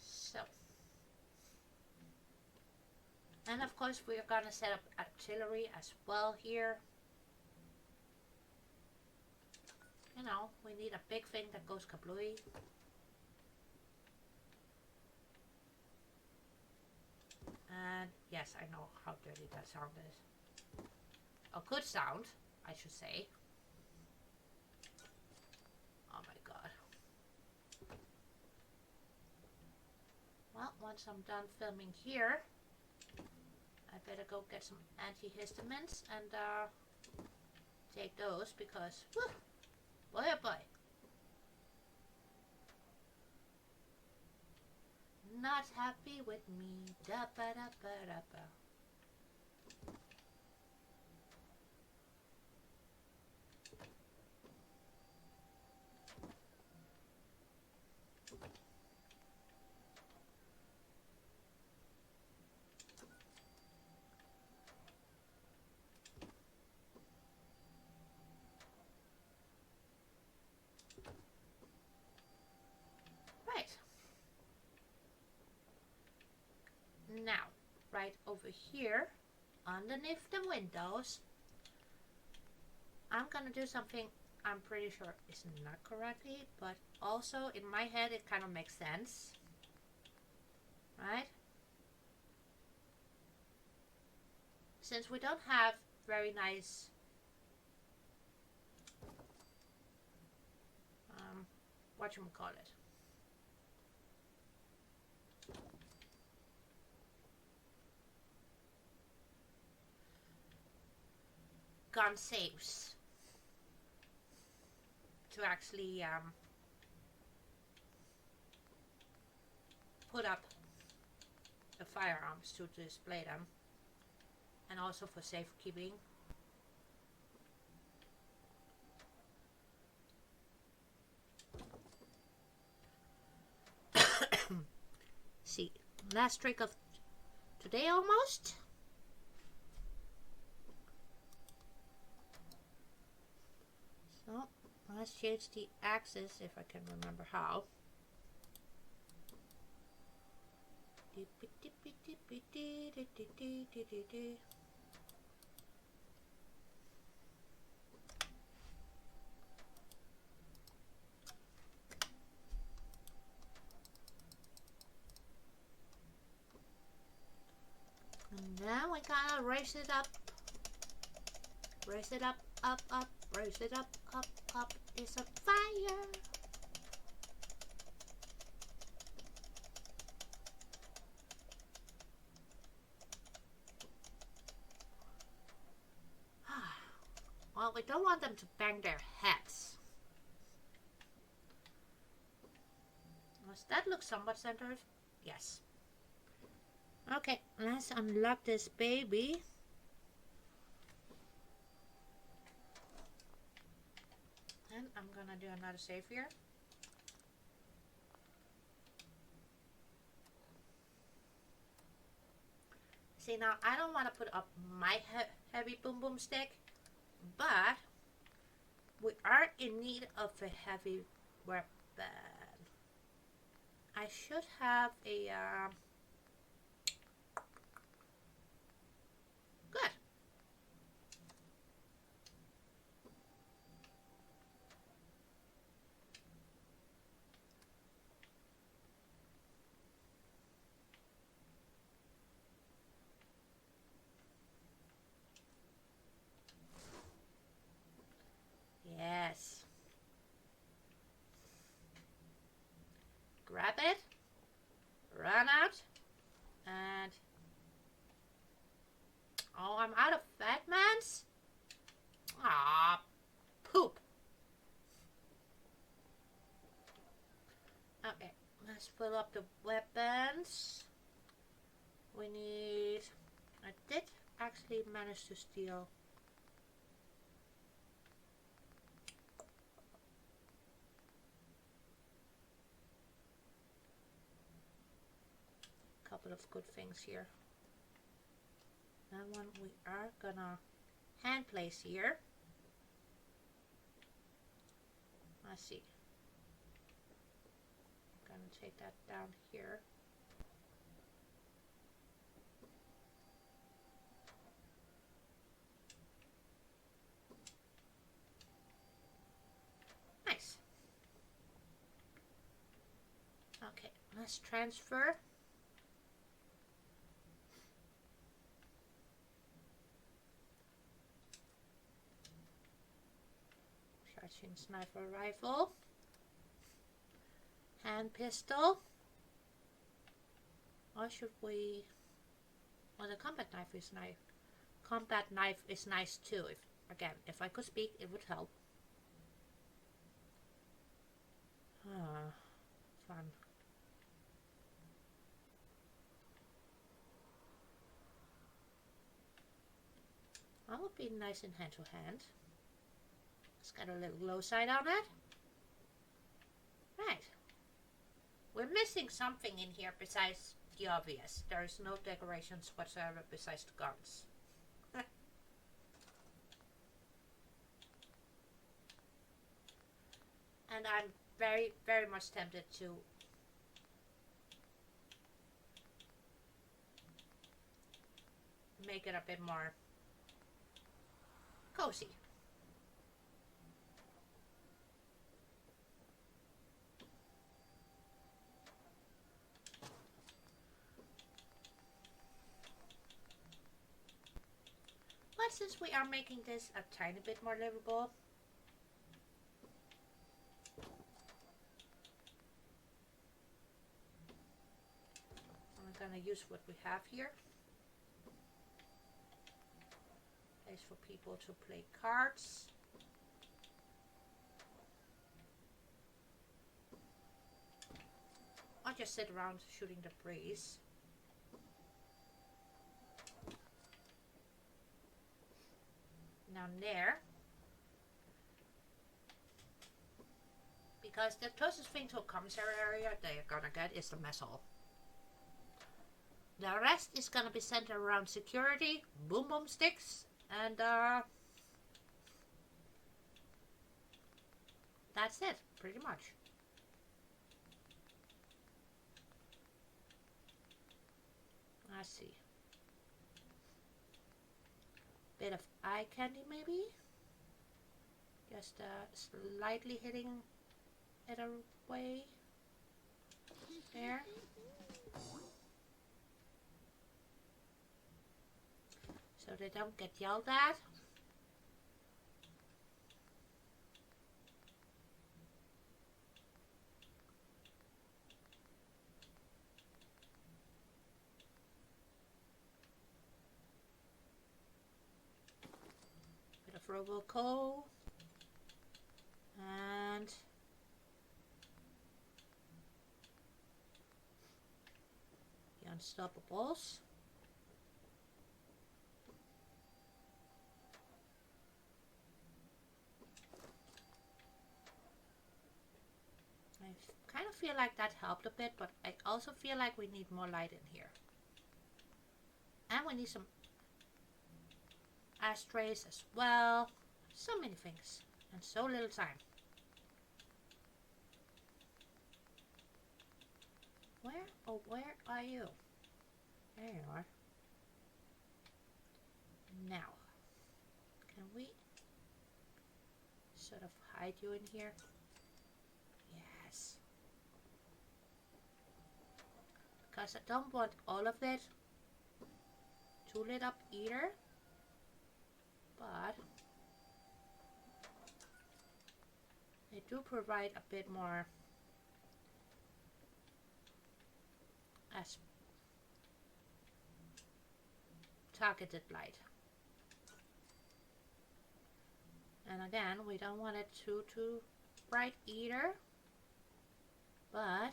So, and of course we're gonna set up artillery as well here. You know, we need a big thing that goes kablooey. And yes, I know how dirty that sound is. A good sound, I should say. Oh my god. Well, once I'm done filming here, I better go get some antihistamines and take those because, whew, boy oh boy. Not happy with me. Da ba da ba da ba. Right. Now, right over here, underneath the windows, I'm gonna do something I'm pretty sure is not correctly, but also in my head it kind of makes sense. Right? Since we don't have very nice whatchamacallit, gun safes to actually put up the firearms to display them, and also for safekeeping. See, last trick of today almost. So let's change the axis if I can remember how. And now we gotta raise it up. Raise it up, up, up. Raise it up, up, up. It's a fire. Well, we don't want them to bang their heads. Does that look somewhat centered? Yes. Okay, let's unlock this baby. And I'm gonna do another save here. See, now I don't want to put up my heavy boom boom stick, but we are in need of a heavy weapon. I should have a good. Let's fill up the weapons. We need... I did actually manage to steal a couple of good things here. That one we are gonna hand place here. Let's see. I'm gonna take that down here. Nice. Okay, let's transfer. Charging sniper rifle. Hand pistol. Or should we... Well, the combat knife is nice. Combat knife is nice too. If I could speak, it would help. Fun. That would be nice in hand to hand. It's got a little low side on it. Right. We're missing something in here besides the obvious. There's no decorations whatsoever besides the guns. And I'm very, very much tempted to make it a bit more cozy. But since we are making this a tiny bit more livable, I'm gonna use what we have here. Place for people to play cards. I'll just sit around shooting the breeze. Down there. Because the closest thing to a commissary area they're gonna get is the mess hall. The rest is gonna be centered around security, boom boom sticks, and that's it, pretty much. Let's see. Bit of eye candy maybe? Just slightly hitting it away. There. So they don't get yelled at. Bit of Roboco. And the Unstoppables. I kind of feel like that helped a bit, but I also feel like we need more light in here. And we need some ashtrays as well. So many things and so little time. Where, oh where are you? There you are. Now, can we sort of hide you in here? Yes. Because I don't want all of it too lit up either. But they do provide a bit more as targeted light. And again, we don't want it too bright either, but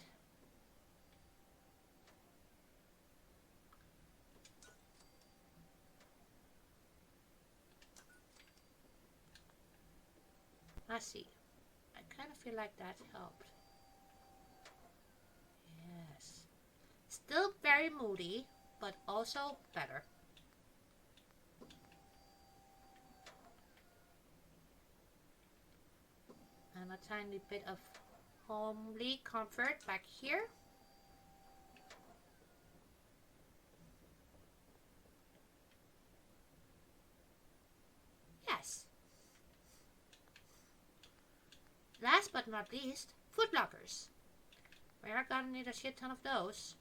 I see. I kind of feel like that helped. Yes. Still very moody, but also better. And a tiny bit of homely comfort back here. Yes. Last but not least, foot lockers. We're gonna need a shit ton of those.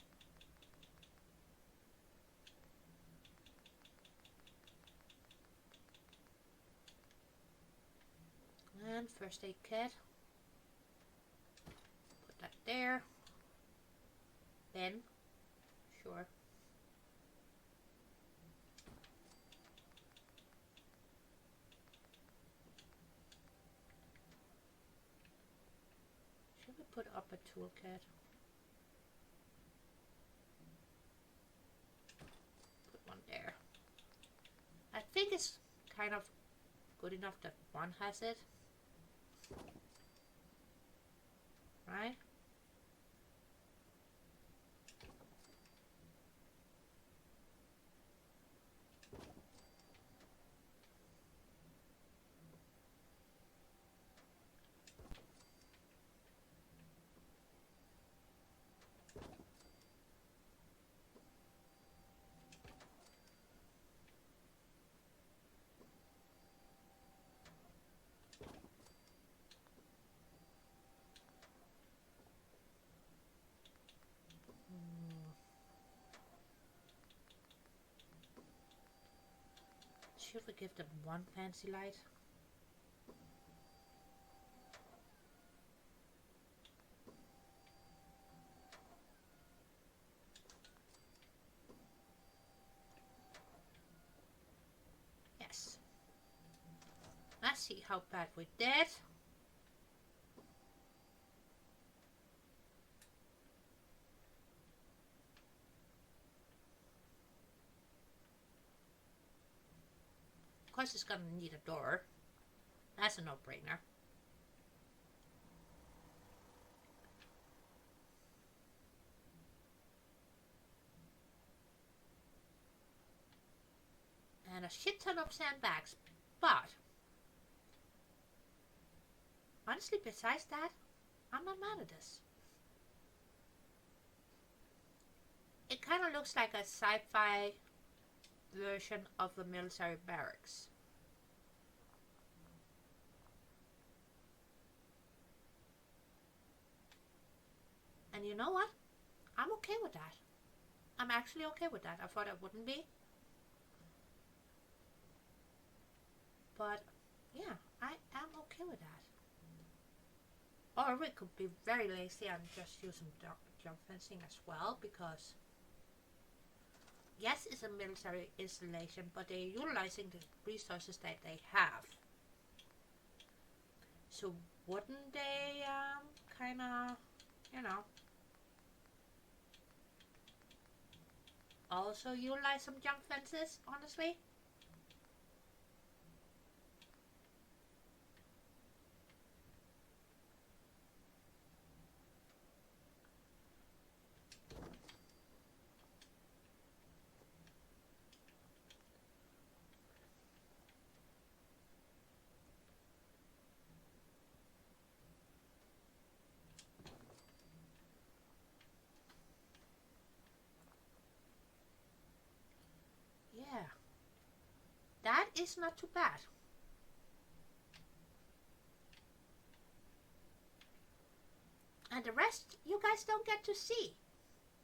And first aid kit. Put that there. Then, sure. Should we put up a toolkit? Put one there. I think it's kind of good enough that one has it. Right? Should we give them one fancy light? Yes. Let's see how bad we did. Of course it's gonna need a door. That's a no-brainer. And a shit ton of sandbags. But honestly, besides that, I'm not mad at this. It kind of looks like a sci-fi version of the military barracks. And you know what? I'm okay with that. I'm actually okay with that. I thought I wouldn't be. But yeah, I am okay with that. Or we could be very lazy and just use some jump fencing as well, because yes, it's a military installation, but they're utilizing the resources that they have. So wouldn't they kind of, you know, also utilize some jump fences, honestly? Yeah. That is not too bad. And the rest you guys don't get to see.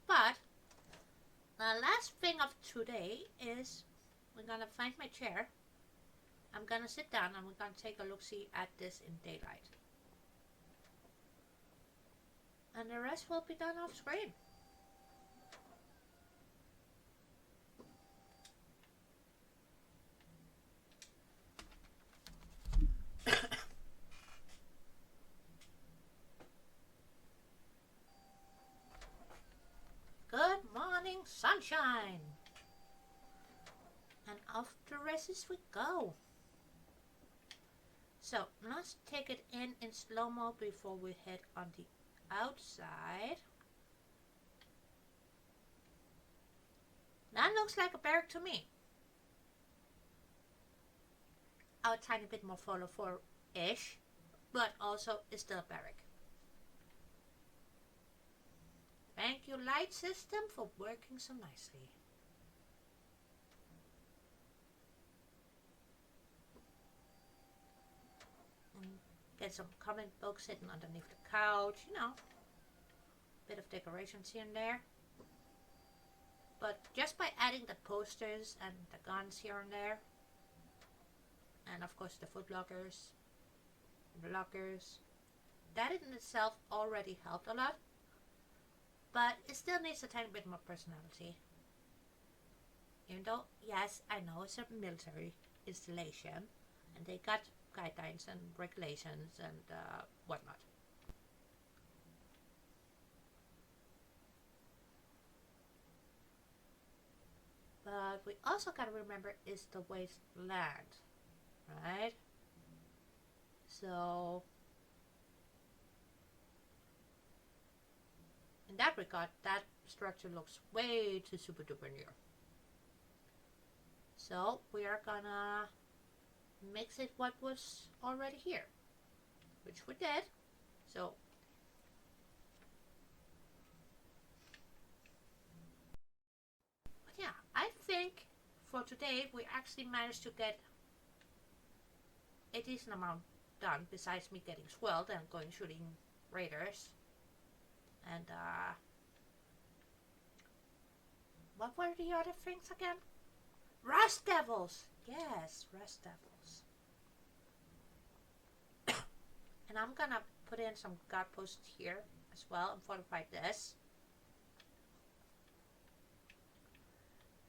But the last thing of today is we're gonna find my chair. I'm gonna sit down and we're gonna take a look-see at this in daylight. And the rest will be done off screen. Good morning, sunshine! And off to races we go. So let's take it in slow-mo before we head on the outside. That looks like a barrack to me. A tiny bit more 404-ish, but also it's still a barrack. Thank you, light system, for working so nicely. Get some comic books sitting underneath the couch, you know. Bit of decorations here and there. But just by adding the posters and the guns here and there, and of course the foot lockers, the lockers, that in itself already helped a lot. But it still needs a tiny bit more personality. Even though, yes, I know it's a military installation, and they got guidelines and regulations and whatnot. But we also gotta remember is the wasteland, right? So in that regard, that structure looks way too super duper near. So we are gonna mix it what was already here, which we did. So but yeah, I think for today we actually managed to get a decent amount done, besides me getting swelled and going shooting raiders. And what were the other things again? Rust devils! Yes, rust devils. And I'm gonna put in some guard posts here as well and fortify this.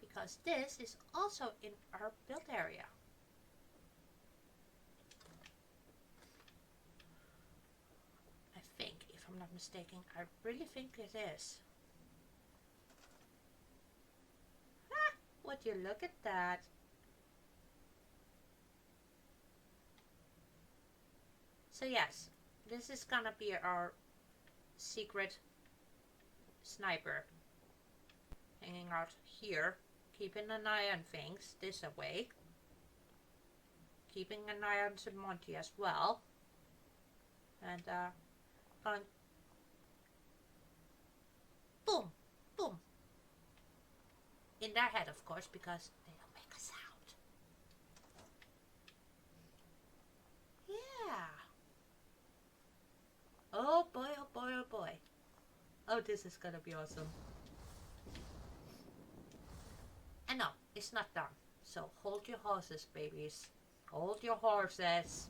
Because this is also in our build area. I think, if I'm not mistaken, I really think it is. Ah, would you look at that? So yes, this is gonna be our secret sniper hanging out here, keeping an eye on things this away, keeping an eye on Monty as well, and going boom, boom, in their head, of course, because they don't make a sound. Yeah. Oh boy, oh boy, oh boy. Oh, this is gonna be awesome. And no, it's not done. So hold your horses, babies. Hold your horses.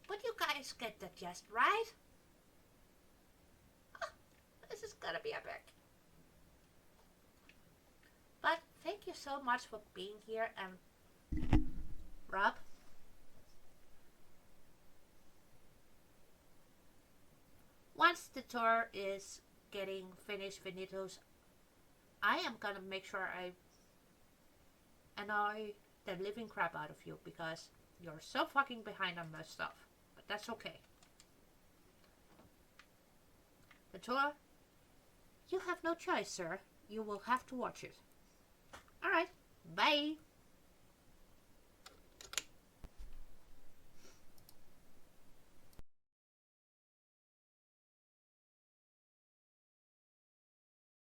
But you guys get the gist, right? Oh, this is gonna be epic. But thank you so much for being here, and Rob, once the tour is getting finished, finitos, I am gonna make sure I annoy the living crap out of you because you're so fucking behind on that stuff. But that's okay. The tour, you have no choice, sir. You will have to watch it. Alright, bye.